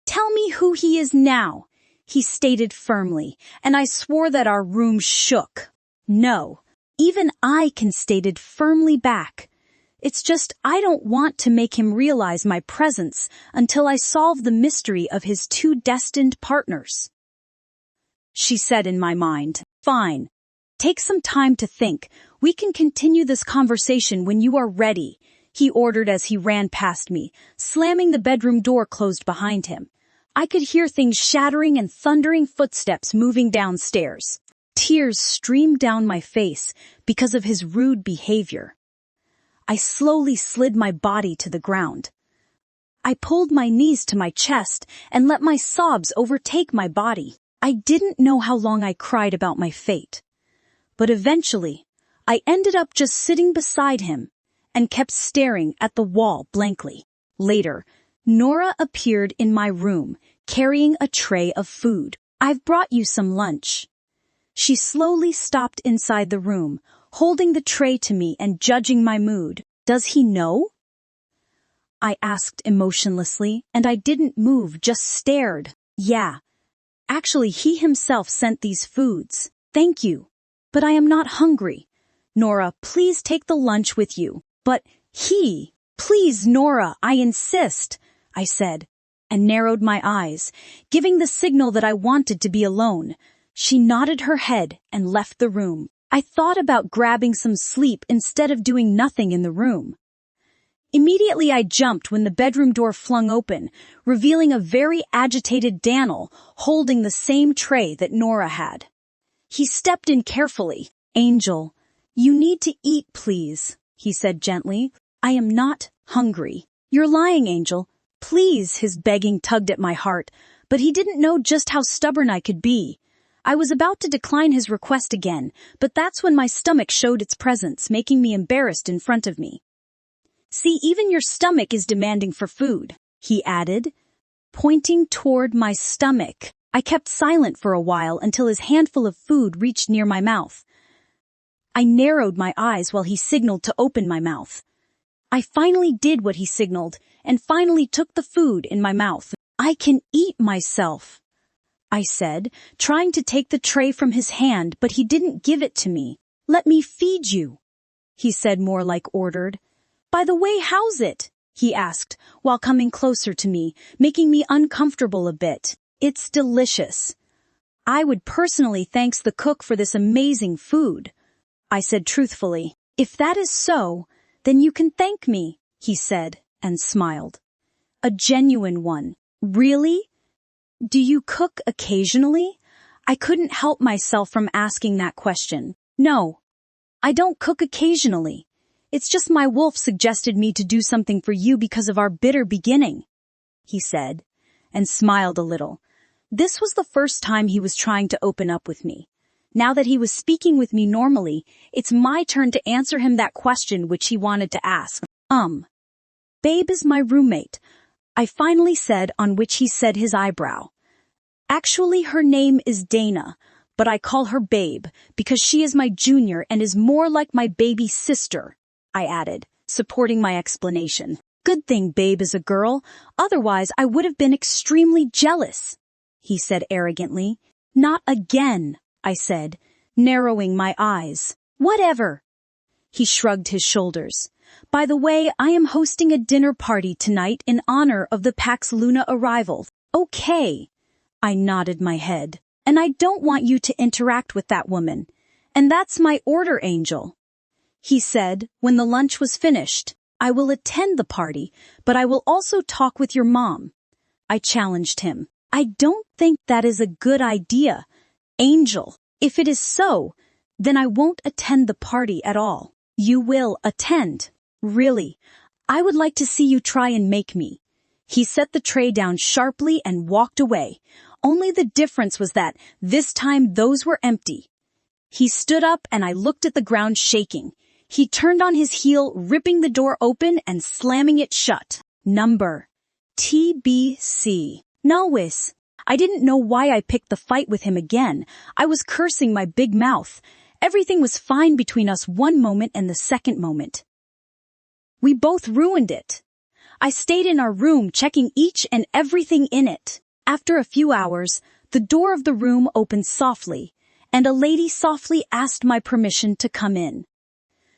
Tell me who he is now, he stated firmly, and I swore that our room shook. No, even I stated firmly back. It's just I don't want to make him realize my presence until I solve the mystery of his two destined partners. She said in my mind, "Fine. Take some time to think. We can continue this conversation when you are ready," he ordered as he ran past me, slamming the bedroom door closed behind him. I could hear things shattering and thundering footsteps moving downstairs. Tears streamed down my face because of his rude behavior. I slowly slid my body to the ground. I pulled my knees to my chest and let my sobs overtake my body. I didn't know how long I cried about my fate. But eventually, I ended up just sitting beside him and kept staring at the wall blankly. Later, Nora appeared in my room, carrying a tray of food. "I've brought you some lunch." She slowly stopped inside the room, holding the tray to me and judging my mood. "Does he know?" I asked emotionlessly, and I didn't move, just stared. "Yeah. Actually, he himself sent these foods. Thank you. But I am not hungry. Nora, please take the lunch with you." "But please, Nora, I insist," I said, and narrowed my eyes, giving the signal that I wanted to be alone. She nodded her head and left the room. I thought about grabbing some sleep instead of doing nothing in the room. Immediately I jumped when the bedroom door flung open, revealing a very agitated Daniel holding the same tray that Nora had. He stepped in carefully. "Angel, you need to eat, please," he said gently. "I am not hungry." "You're lying, Angel. Please," his begging tugged at my heart, but he didn't know just how stubborn I could be. I was about to decline his request again, but that's when my stomach showed its presence, making me embarrassed in front of me. "See, even your stomach is demanding for food," he added, pointing toward my stomach. I kept silent for a while until his handful of food reached near my mouth. I narrowed my eyes while he signaled to open my mouth. I finally did what he signaled, and finally took the food in my mouth. "I can eat myself," I said, trying to take the tray from his hand, but he didn't give it to me. "Let me feed you," he said more like ordered. "By the way, how's it?" he asked, while coming closer to me, making me uncomfortable a bit. "It's delicious. I would personally thank the cook for this amazing food," I said truthfully. "If that is so, then you can thank me," he said, and smiled. A genuine one. "Really? Do you cook occasionally?" I couldn't help myself from asking that question. "No, I don't cook occasionally. It's just my wolf suggested me to do something for you because of our bitter beginning," he said, and smiled a little. This was the first time he was trying to open up with me. Now that he was speaking with me normally, it's my turn to answer him that question which he wanted to ask. "Babe is my roommate," I finally said, on which he said his eyebrow. Actually, her name is Dana, but I call her Babe because she is my junior and is more like my baby sister, I added, supporting my explanation. Good thing Babe is a girl, otherwise I would have been extremely jealous, he said arrogantly. Not again, I said, narrowing my eyes. Whatever. He shrugged his shoulders. By the way, I am hosting a dinner party tonight in honor of the Pax Luna arrival. Okay. I nodded my head. And I don't want you to interact with that woman. And that's my order, Angel. He said, when the lunch was finished. I will attend the party, but I will also talk with your mom. I challenged him. I don't think that is a good idea, Angel. If it is so, then I won't attend the party at all. You will attend. Really, I would like to see you try and make me. He set the tray down sharply and walked away. Only the difference was that this time those were empty. He stood up and I looked at the ground shaking. He turned on his heel, ripping the door open and slamming it shut. Number TBC. Nowis. I didn't know why I picked the fight with him again. I was cursing my big mouth. Everything was fine between us one moment and the second moment. We both ruined it. I stayed in our room checking each and everything in it. After a few hours, the door of the room opened softly, and a lady softly asked my permission to come in.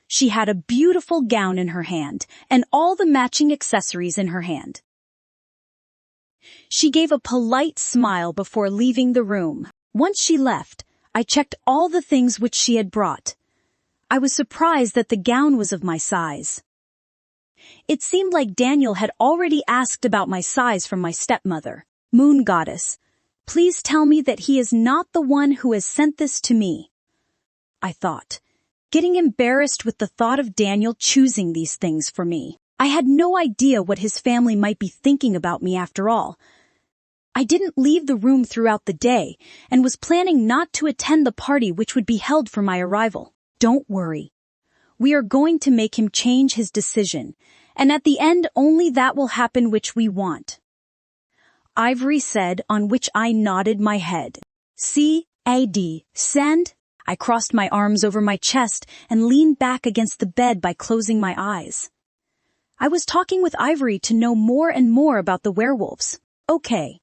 She had a beautiful gown in her hand and all the matching accessories in her hand. She gave a polite smile before leaving the room. Once she left, I checked all the things which she had brought. I was surprised that the gown was of my size. It seemed like Daniel had already asked about my size from my stepmother. Moon Goddess, please tell me that he is not the one who has sent this to me. I thought, getting embarrassed with the thought of Daniel choosing these things for me. I had no idea what his family might be thinking about me after all. I didn't leave the room throughout the day and was planning not to attend the party which would be held for my arrival. Don't worry. We are going to make him change his decision, and at the end only that will happen which we want. Ivory said, on which I nodded my head. C.A.D. Send? I crossed my arms over my chest and leaned back against the bed by closing my eyes. I was talking with Ivory to know more and more about the werewolves. Okay.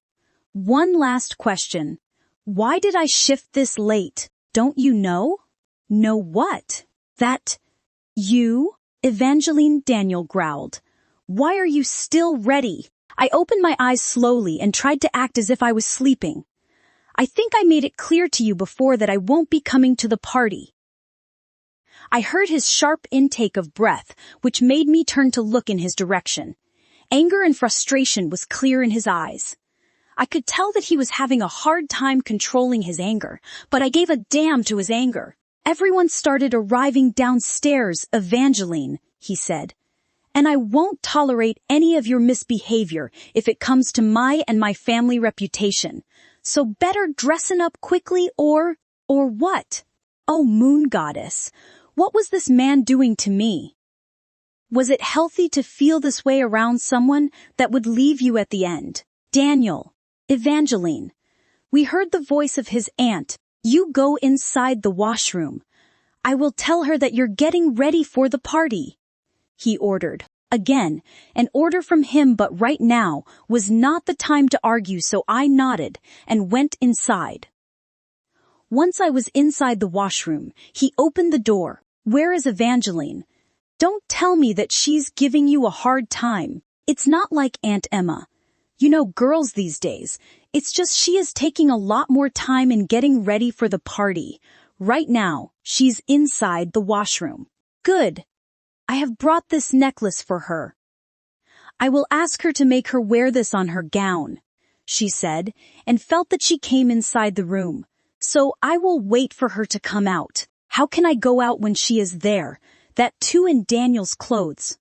One last question. Why did I shift this late? Don't you know? Know what? That you? Evangeline, Daniel growled. Why are you still ready? I opened my eyes slowly and tried to act as if I was sleeping. I think I made it clear to you before that I won't be coming to the party. I heard his sharp intake of breath, which made me turn to look in his direction. Anger and frustration was clear in his eyes. I could tell that he was having a hard time controlling his anger, but I gave a damn to his anger. Everyone started arriving downstairs, Evangeline, he said. And I won't tolerate any of your misbehavior if it comes to my and my family reputation. So better dressing up quickly or what? Oh, Moon Goddess, what was this man doing to me? Was it healthy to feel this way around someone that would leave you at the end? Daniel, Evangeline, we heard the voice of his aunt. You go inside the washroom. I will tell her that you're getting ready for the party. He ordered. Again, an order from him, but right now was not the time to argue, so I nodded and went inside. Once I was inside the washroom, he opened the door. Where is Evangeline? Don't tell me that she's giving you a hard time. It's not like Aunt Emma. You know girls these days. It's just she is taking a lot more time in getting ready for the party. Right now, she's inside the washroom. Good. I have brought this necklace for her. I will ask her to make her wear this on her gown, she said, and felt that she came inside the room. So I will wait for her to come out. How can I go out when she is there? That too in Daniel's clothes.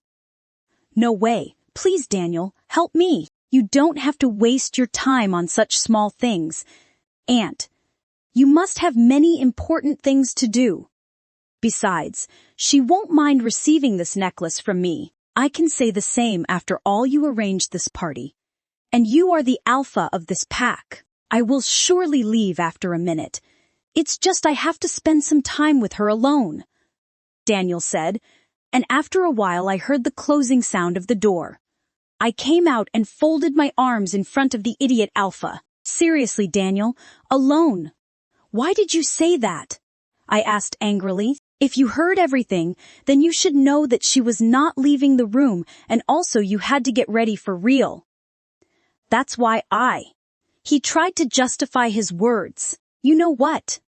No way. Please, Daniel, help me. You don't have to waste your time on such small things. Aunt, you must have many important things to do. Besides, she won't mind receiving this necklace from me. I can say the same after all you arranged this party. And you are the alpha of this pack. I will surely leave after a minute. It's just I have to spend some time with her alone, Daniel said, and after a while I heard the closing sound of the door. I came out and folded my arms in front of the idiot Alpha. Seriously, Daniel, alone. Why did you say that? I asked angrily. If you heard everything, then you should know that she was not leaving the room, and also you had to get ready for real. That's why He tried to justify his words. You know what?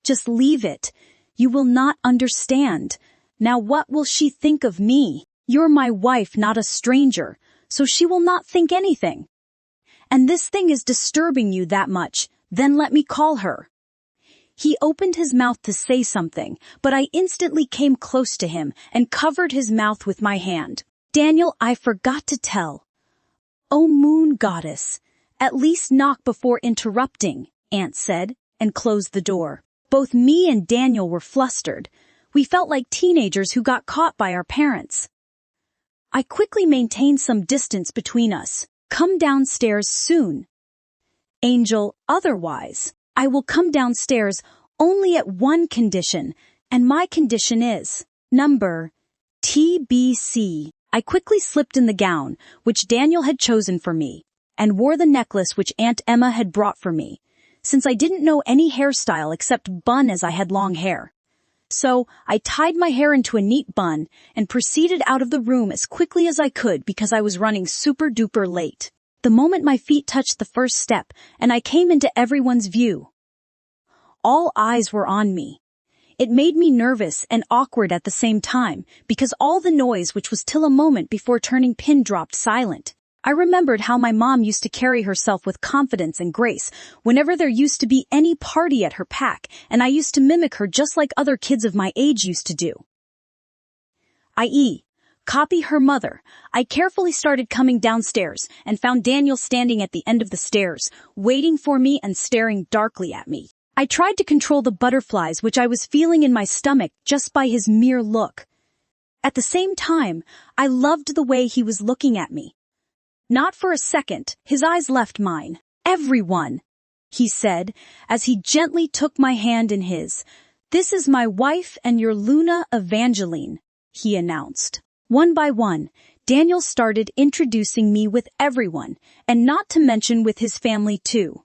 Just leave it. You will not understand. Now what will she think of me? You're my wife, not a stranger, so she will not think anything. And this thing is disturbing you that much, then let me call her. He opened his mouth to say something, but I instantly came close to him and covered his mouth with my hand. Daniel, I forgot to tell. Oh, moon goddess, at least knock before interrupting, Aunt said, and closed the door. Both me and Daniel were flustered. We felt like teenagers who got caught by our parents. I quickly maintained some distance between us. Come downstairs soon. Angel, otherwise, I will come downstairs only at one condition, and my condition is number TBC. I quickly slipped in the gown, which Daniel had chosen for me, and wore the necklace which Aunt Emma had brought for me, since I didn't know any hairstyle except bun as I had long hair. So I tied my hair into a neat bun and proceeded out of the room as quickly as I could because I was running super duper late. The moment my feet touched the first step and I came into everyone's view, all eyes were on me. It made me nervous and awkward at the same time because all the noise which was till a moment before turning pin dropped silent. I remembered how my mom used to carry herself with confidence and grace whenever there used to be any party at her pack, and I used to mimic her just like other kids of my age used to do. I.e., copy her mother. I carefully started coming downstairs and found Daniel standing at the end of the stairs, waiting for me and staring darkly at me. I tried to control the butterflies which I was feeling in my stomach just by his mere look. At the same time, I loved the way he was looking at me. Not for a second, his eyes left mine. Everyone, he said, as he gently took my hand in his. This is my wife and your Luna Evangeline, he announced. One by one, Daniel started introducing me with everyone, and not to mention with his family too.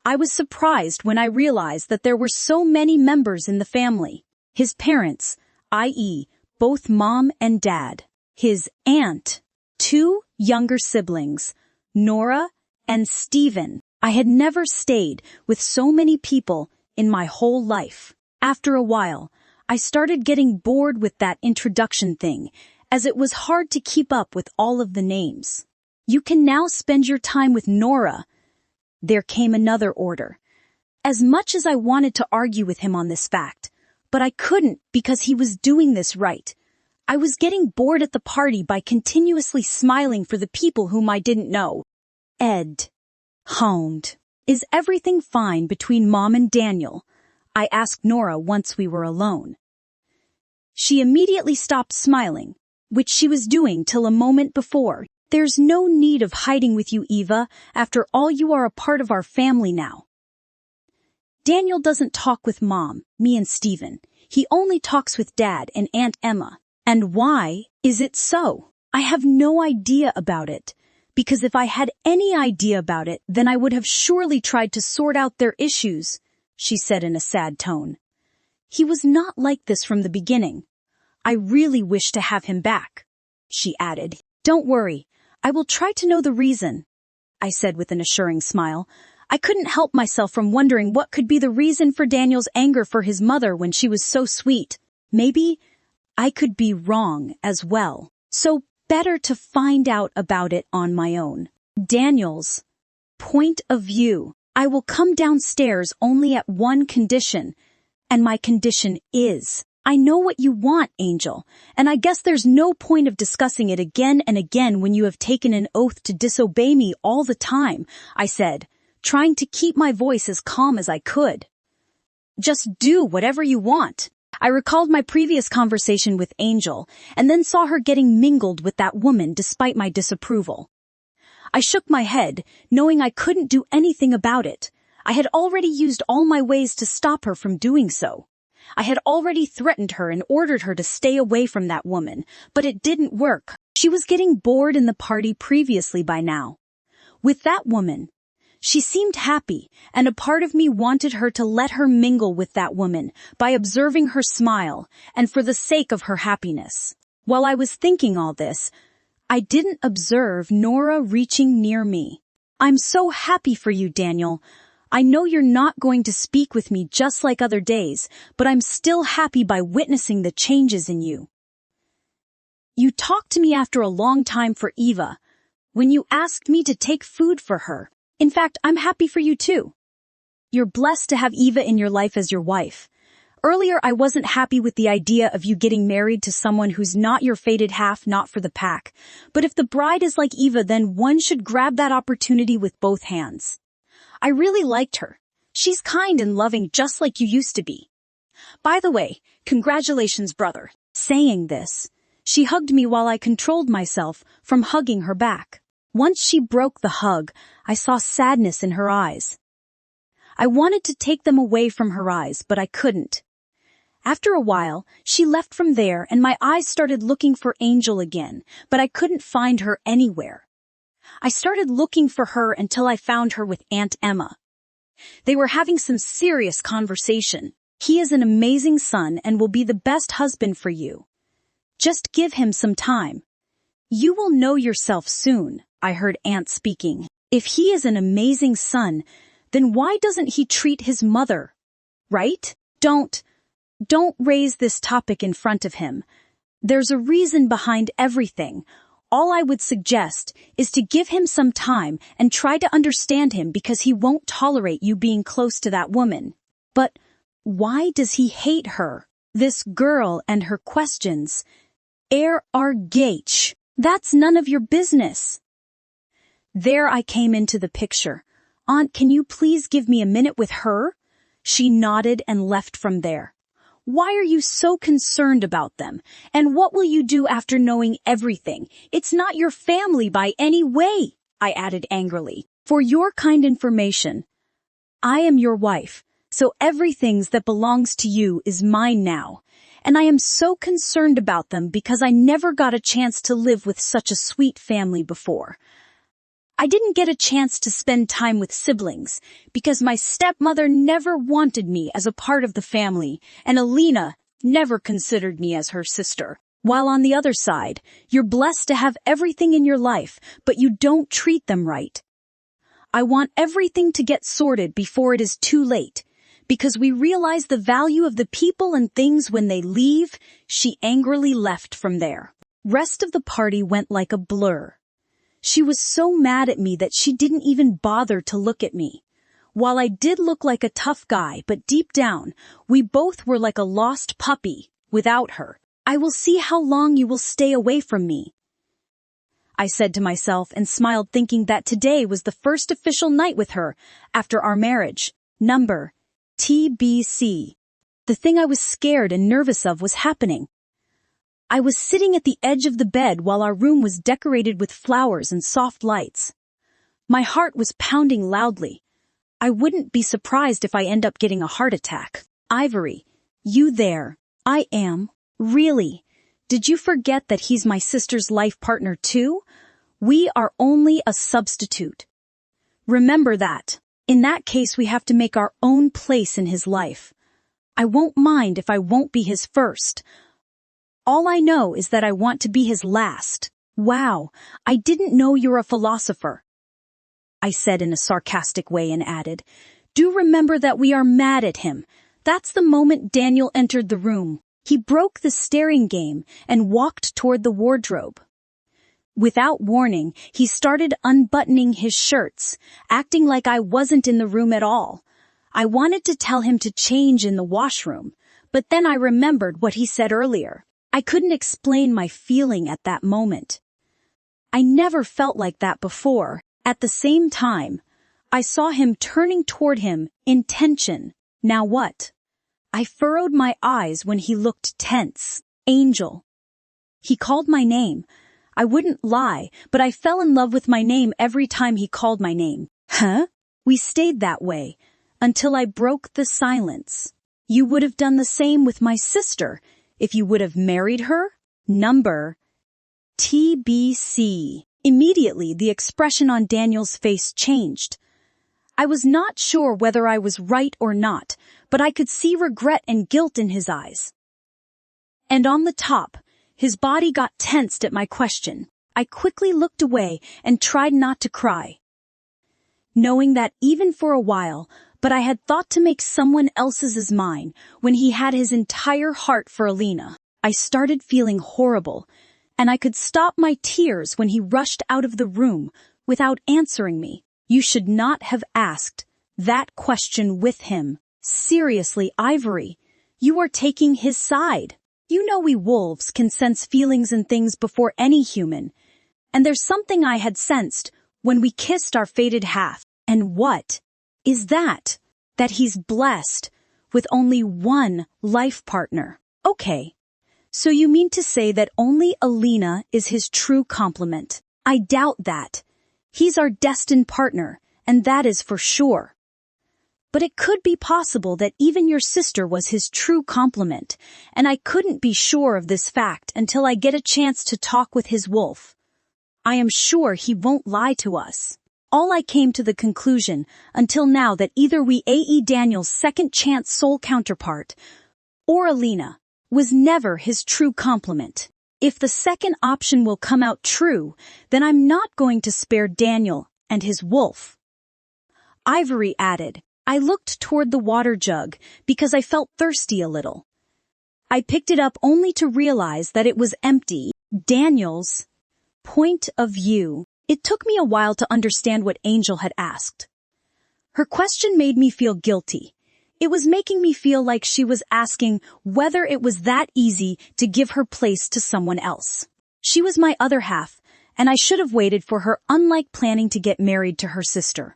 I was surprised when I realized that there were so many members in the family. His parents, i.e., both mom and dad. His aunt, 2 younger siblings, Nora and Steven. I had never stayed with so many people in my whole life. After a while, I started getting bored with that introduction thing, as it was hard to keep up with all of the names. You can now spend your time with Nora. There came another order. As much as I wanted to argue with him on this fact, but I couldn't because he was doing this right. I was getting bored at the party by continuously smiling for the people whom I didn't know. Ed. Hound. Is everything fine between Mom and Daniel? I asked Nora once we were alone. She immediately stopped smiling, which she was doing till a moment before. There's no need of hiding with you, Eva. After all, you are a part of our family now. Daniel doesn't talk with Mom, me and Steven. He only talks with Dad and Aunt Emma. And why is it so? I have no idea about it, because if I had any idea about it, then I would have surely tried to sort out their issues, she said in a sad tone. He was not like this from the beginning. I really wish to have him back, she added. Don't worry, I will try to know the reason, I said with an assuring smile. I couldn't help myself from wondering what could be the reason for Daniel's anger for his mother when she was so sweet. Maybe I could be wrong as well, so better to find out about it on my own. Daniel's point of view. I will come downstairs only at one condition, and my condition is, I know what you want, Angel, and I guess there's no point of discussing it again and again when you have taken an oath to disobey me all the time, I said, trying to keep my voice as calm as I could. Just do whatever you want. I recalled my previous conversation with Angel, and then saw her getting mingled with that woman despite my disapproval. I shook my head, knowing I couldn't do anything about it, I had already used all my ways to stop her from doing so. I had already threatened her and ordered her to stay away from that woman, but it didn't work. She was getting bored in the party previously by now. With that woman, she seemed happy, and a part of me wanted her to let her mingle with that woman by observing her smile and for the sake of her happiness. While I was thinking all this, I didn't observe Nora reaching near me. "I'm so happy for you, Daniel. I know you're not going to speak with me just like other days, but I'm still happy by witnessing the changes in you. You talked to me after a long time for Eva, when you asked me to take food for her. In fact, I'm happy for you too. You're blessed to have Eva in your life as your wife. Earlier, I wasn't happy with the idea of you getting married to someone who's not your fated half, not for the pack. But if the bride is like Eva, then one should grab that opportunity with both hands. I really liked her. She's kind and loving just like you used to be. By the way, congratulations, brother." Saying this, she hugged me while I controlled myself from hugging her back. Once she broke the hug, I saw sadness in her eyes. I wanted to take them away from her eyes, but I couldn't. After a while, she left from there and my eyes started looking for Angel again, but I couldn't find her anywhere. I started looking for her until I found her with Aunt Emma. They were having some serious conversation. "He is an amazing son and will be the best husband for you. Just give him some time. You will know yourself soon," I heard Aunt speaking. "If he is an amazing son, then why doesn't he treat his mother right? Don't raise this topic in front of him. There's a reason behind everything. All I would suggest is to give him some time and try to understand him because he won't tolerate you being close to that woman. But why does he hate her? This girl and her questions. Gage. That's none of your business." There I came into the picture. "Aunt, can you please give me a minute with her?" She nodded and left from there. "Why are you so concerned about them? And what will you do after knowing everything? It's not your family by any way," I added angrily. "For your kind information, I am your wife, so everything that belongs to you is mine now. And I am so concerned about them because I never got a chance to live with such a sweet family before. I didn't get a chance to spend time with siblings because my stepmother never wanted me as a part of the family, and Alina never considered me as her sister. While on the other side, you're blessed to have everything in your life, but you don't treat them right. I want everything to get sorted before it is too late, because we realize the value of the people and things when they leave." She angrily left from there. Rest of the party went like a blur. She was so mad at me that she didn't even bother to look at me. While I did look like a tough guy, but deep down, we both were like a lost puppy without her. "I will see how long you will stay away from me," I said to myself and smiled, thinking that today was the first official night with her after our marriage. Number TBC. The thing I was scared and nervous of was happening. I was sitting at the edge of the bed while our room was decorated with flowers and soft lights. My heart was pounding loudly. I wouldn't be surprised if I end up getting a heart attack. "Ivory, you there?" "I am." "Really? Did you forget that he's my sister's life partner too? We are only a substitute. Remember that. In that case, we have to make our own place in his life. I won't mind if I won't be his first. All I know is that I want to be his last." "Wow, I didn't know you're a philosopher," I said in a sarcastic way and added, "Do remember that we are mad at him." That's the moment Daniel entered the room. He broke the staring game and walked toward the wardrobe. Without warning, he started unbuttoning his shirts, acting like I wasn't in the room at all. I wanted to tell him to change in the washroom, but then I remembered what he said earlier. I couldn't explain my feeling at that moment. I never felt like that before. At the same time, I saw him turning toward him in tension. Now what? I furrowed my eyes when he looked tense. "Angel." He called my name. I wouldn't lie, but I fell in love with my name every time he called my name. Huh? We stayed that way. until I broke the silence. You would have done the same with my sister if you would have married her? Number TBC. Immediately, the expression on Daniel's face changed. I was not sure whether I was right or not, but I could see regret and guilt in his eyes. And on the top, his body got tensed at my question. I quickly looked away and tried not to cry, knowing that even for a while, but I had thought to make someone else's mine when he had his entire heart for Alina. I started feeling horrible, and I could stop my tears when he rushed out of the room without answering me. You should not have asked that question with him. Seriously, Ivory, you are taking his side. You know we wolves can sense feelings and things before any human, and there's something I had sensed when we kissed our fated half. And what is that? That he's blessed with only one life partner. Okay, so you mean to say that only Alina is his true complement? I doubt that. He's our destined partner, and that is for sure. But it could be possible that even your sister was his true complement, and I couldn't be sure of this fact until I get a chance to talk with his wolf. I am sure he won't lie to us. All I came to the conclusion until now that either we A.E. Daniel's second chance soul counterpart, or Alina, was never his true complement. If the second option will come out true, then I'm not going to spare Daniel and his wolf. Ivory added. I looked toward the water jug because I felt thirsty a little. I picked it up only to realize that it was empty. Daniel's point of view. It took me a while to understand what Angel had asked. Her question made me feel guilty. It was making me feel like she was asking whether it was that easy to give her place to someone else. She was my other half, and I should have waited for her, unlike planning to get married to her sister.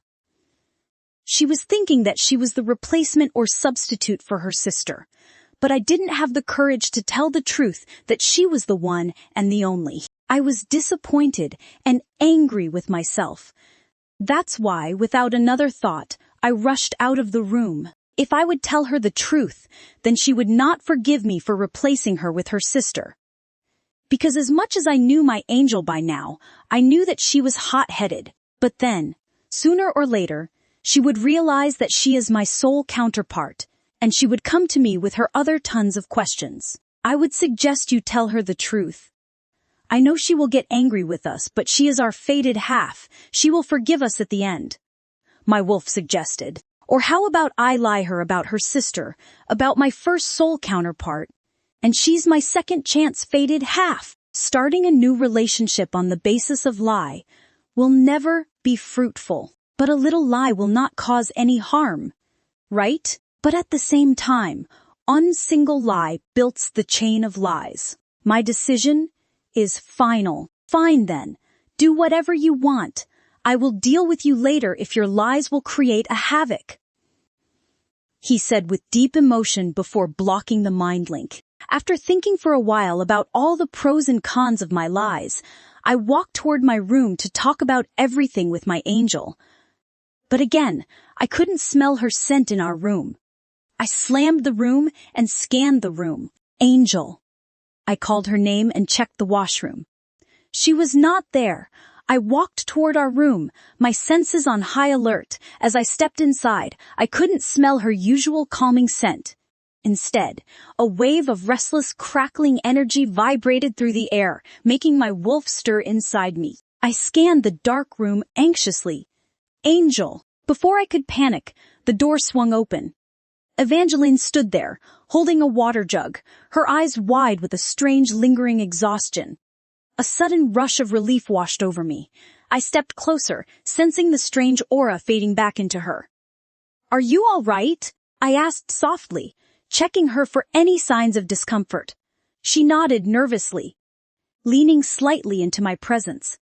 She was thinking that she was the replacement or substitute for her sister, but I didn't have the courage to tell the truth that she was the one and the only. I was disappointed and angry with myself. That's why, without another thought, I rushed out of the room. If I would tell her the truth, then she would not forgive me for replacing her with her sister. Because as much as I knew my Angel by now, I knew that she was hot-headed. But then, sooner or later, she would realize that she is my soul counterpart, and she would come to me with her other tons of questions. I would suggest you tell her the truth. I know she will get angry with us, but she is our fated half. She will forgive us at the end. My wolf suggested. Or how about I lie her about her sister, about my first soul counterpart, and she's my second chance fated half. Starting a new relationship on the basis of lie will never be fruitful. But a little lie will not cause any harm, right? But at the same time, one single lie builds the chain of lies. My decision is final. Fine then. Do whatever you want. I will deal with you later if your lies will create a havoc. He said with deep emotion before blocking the mind link. After thinking for a while about all the pros and cons of my lies, I walked toward my room to talk about everything with my Angel. But again, I couldn't smell her scent in our room. I slammed the room and scanned the room. Angel. I called her name and checked the washroom. She was not there. I walked toward our room, my senses on high alert. As I stepped inside, I couldn't smell her usual calming scent. Instead, a wave of restless, crackling energy vibrated through the air, making my wolf stir inside me. I scanned the dark room anxiously. Angel. Before I could panic, the door swung open. Evangeline stood there, holding a water jug, her eyes wide with a strange lingering exhaustion. A sudden rush of relief washed over me. I stepped closer, sensing the strange aura fading back into her. "Are you all right?" I asked softly, checking her for any signs of discomfort. She nodded nervously, leaning slightly into my presence.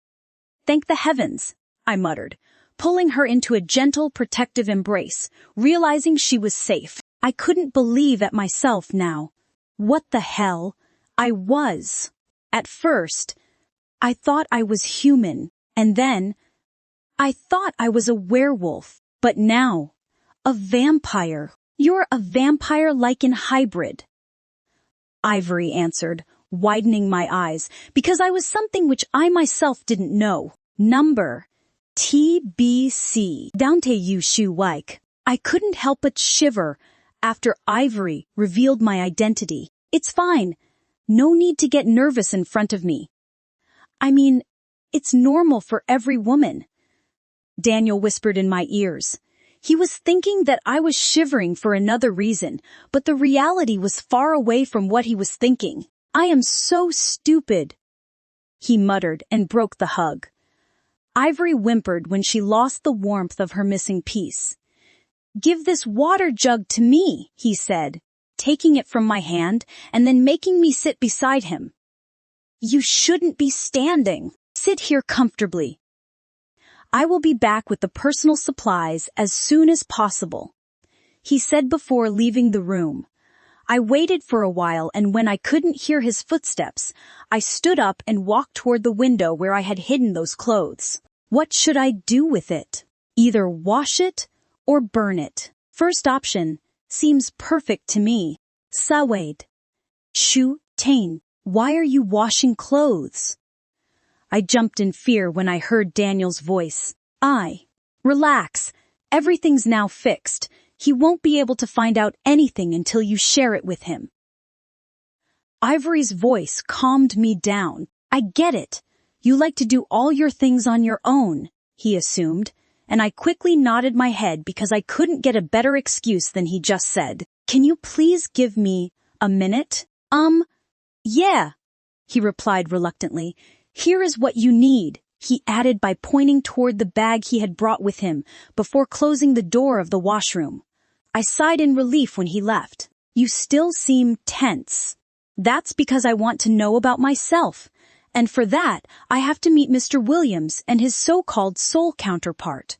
"Thank the heavens," I muttered, pulling her into a gentle, protective embrace, realizing she was safe. I couldn't believe at myself now. What the hell? I was. At first, I thought I was human, and then I thought I was a werewolf. But now, A vampire. You're a vampire-like hybrid. Ivory answered, widening my eyes, because I was something which I myself didn't know. Number TBC. Dante you shu like. I couldn't help but shiver after Ivory revealed my identity. It's fine. No need to get nervous in front of me. I mean, it's normal for every woman. Daniel whispered in my ears. He was thinking that I was shivering for another reason, but the reality was far away from what he was thinking. I am so stupid, he muttered and broke the hug. Ivory whimpered when she lost the warmth of her missing piece. Give this water jug to me, he said, taking it from my hand and then making me sit beside him. You shouldn't be standing. Sit here comfortably. I will be back with the personal supplies as soon as possible, he said before leaving the room. I waited for a while, and when I couldn't hear his footsteps, I stood up and walked toward the window where I had hidden those clothes. What should I do with it? Either wash it or burn it. First option seems perfect to me. Sawade. Shu Tain, why are you washing clothes? I jumped in fear when I heard Daniel's voice. Relax. Everything's now fixed. He won't be able to find out anything until you share it with him. Ivory's voice calmed me down. I get it. You like to do all your things on your own, he assumed, and I quickly nodded my head because I couldn't get a better excuse than he just said. Can you please give me a minute? Yeah, he replied reluctantly. Here is what you need, he added by pointing toward the bag he had brought with him before closing the door of the washroom. I sighed in relief when he left. You still seem tense. That's because I want to know about myself, and for that I have to meet Mr. Williams and his so-called soul counterpart.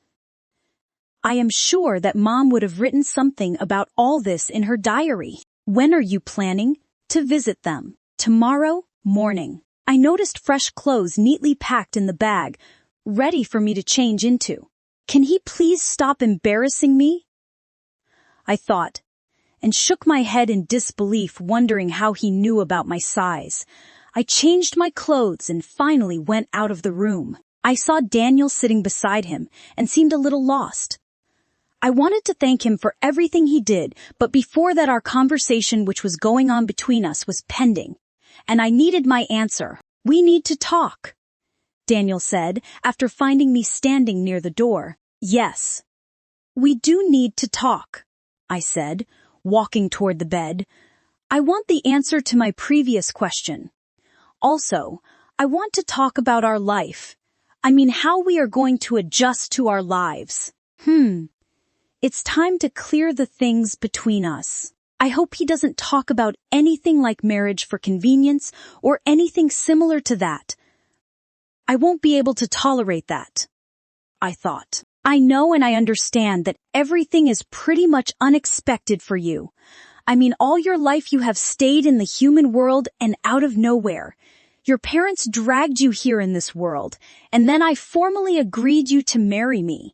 I am sure that Mom would have written something about all this in her diary. When are you planning to visit them? Tomorrow morning. I noticed fresh clothes neatly packed in the bag, ready for me to change into. Can he please stop embarrassing me? I thought, and shook my head in disbelief, wondering how he knew about my size. I changed my clothes and finally went out of the room. I saw Daniel sitting beside him and seemed a little lost. I wanted to thank him for everything he did, but before that our conversation which was going on between us was pending, and I needed my answer. We need to talk, Daniel said after finding me standing near the door. Yes, we do need to talk, I said, walking toward the bed. I want the answer to my previous question. Also, I want to talk about our life. I mean, how we are going to adjust to our lives. It's time to clear the things between us. I hope he doesn't talk about anything like marriage for convenience or anything similar to that. I won't be able to tolerate that, I thought. I know and I understand that everything is pretty much unexpected for you. I mean, all your life you have stayed in the human world and out of nowhere. Your parents dragged you here in this world, and then I formally agreed you to marry me.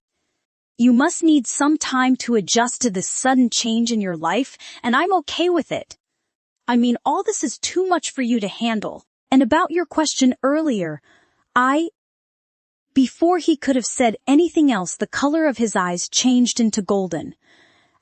You must need some time to adjust to this sudden change in your life, and I'm okay with it. I mean, all this is too much for you to handle. And about your question earlier, Before he could have said anything else, the color of his eyes changed into golden.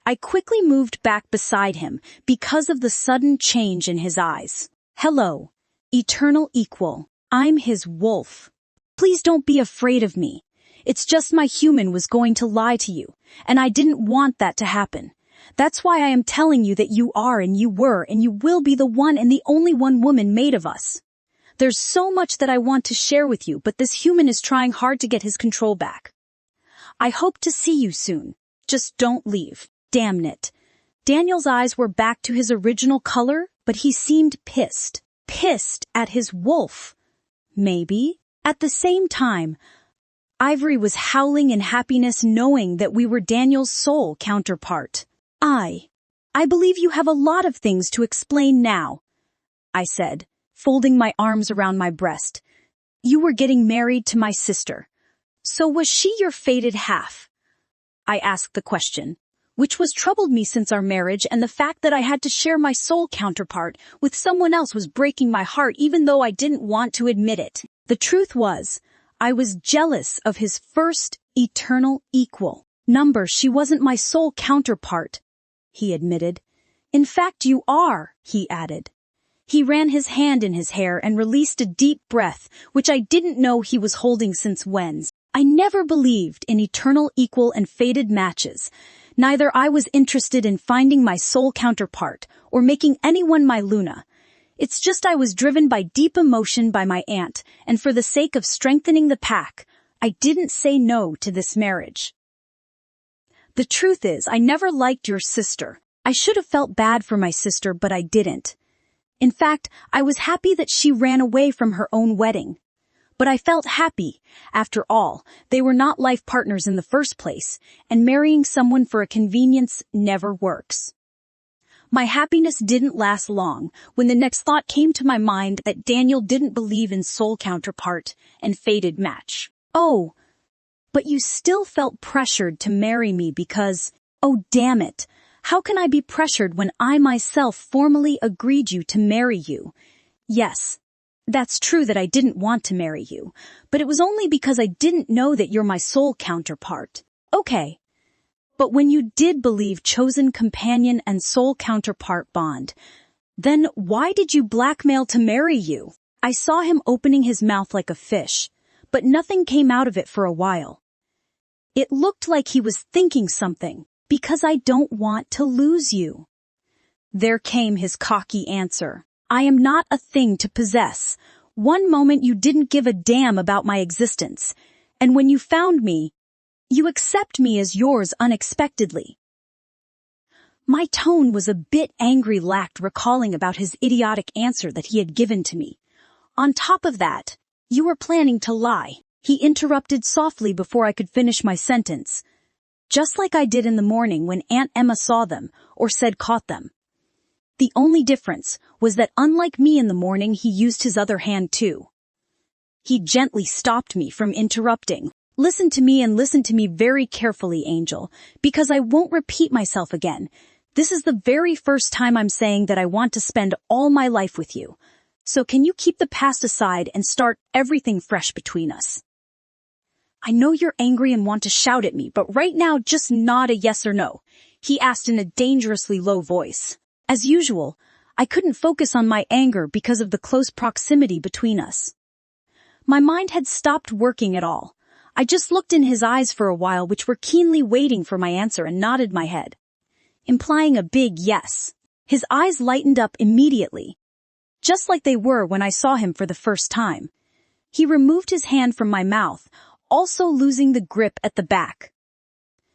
I quickly moved back beside him because of the sudden change in his eyes. Hello, eternal equal. I'm his wolf. Please don't be afraid of me. It's just my human was going to lie to you, and I didn't want that to happen. That's why I am telling you that you are and you were and you will be the one and the only one woman made of us. There's so much that I want to share with you, but this human is trying hard to get his control back. I hope to see you soon. Just don't leave. Damn it. Daniel's eyes were back to his original color, but he seemed pissed. Pissed at his wolf. Maybe. At the same time, Ivory was howling in happiness knowing that we were Daniel's soul counterpart. I believe you have a lot of things to explain now, I said, folding my arms around my breast. You were getting married to my sister. So was she your fated half? I asked the question, which was troubled me since our marriage, and the fact that I had to share my soul counterpart with someone else was breaking my heart even though I didn't want to admit it. The truth was, I was jealous of his first eternal equal. Number, she wasn't my soul counterpart, he admitted. In fact, you are, he added. He ran his hand in his hair and released a deep breath, which I didn't know he was holding since when. I never believed in eternal equal and fated matches. Neither I was interested in finding my soul counterpart or making anyone my Luna. It's just I was driven by deep emotion by my aunt, and for the sake of strengthening the pack, I didn't say no to this marriage. The truth is, I never liked your sister. I should have felt bad for my sister, but I didn't. In fact, I was happy that she ran away from her own wedding. But I felt happy. After all, they were not life partners in the first place, and marrying someone for a convenience never works. My happiness didn't last long when the next thought came to my mind that Daniel didn't believe in soul counterpart and fated match. Oh, but you still felt pressured to marry me because, oh damn it, how can I be pressured when I myself formally agreed you to marry you? Yes, that's true that I didn't want to marry you, but it was only because I didn't know that you're my soul counterpart. Okay. But when you did believe chosen companion and soul counterpart bond, then why did you blackmail to marry you? I saw him opening his mouth like a fish, but nothing came out of it for a while. It looked like he was thinking something, because I don't want to lose you. There came his cocky answer. I am not a thing to possess. One moment you didn't give a damn about my existence, and when you found me, you accept me as yours unexpectedly. My tone was a bit angry, lacked recalling about his idiotic answer that he had given to me. On top of that, you were planning to lie. He interrupted softly before I could finish my sentence, just like I did in the morning when Aunt Emma saw them or said caught them. The only difference was that unlike me in the morning, he used his other hand too. He gently stopped me from interrupting. Listen to me and listen to me very carefully, Angel, because I won't repeat myself again. This is the very first time I'm saying that I want to spend all my life with you. So can you keep the past aside and start everything fresh between us? I know you're angry and want to shout at me, but right now just nod a yes or no, he asked in a dangerously low voice. As usual, I couldn't focus on my anger because of the close proximity between us. My mind had stopped working at all. I just looked in his eyes for a while, which were keenly waiting for my answer, and nodded my head, implying a big yes. His eyes lightened up immediately, just like they were when I saw him for the first time. He removed his hand from my mouth, also losing the grip at the back.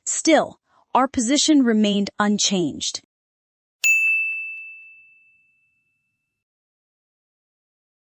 Still, our position remained unchanged.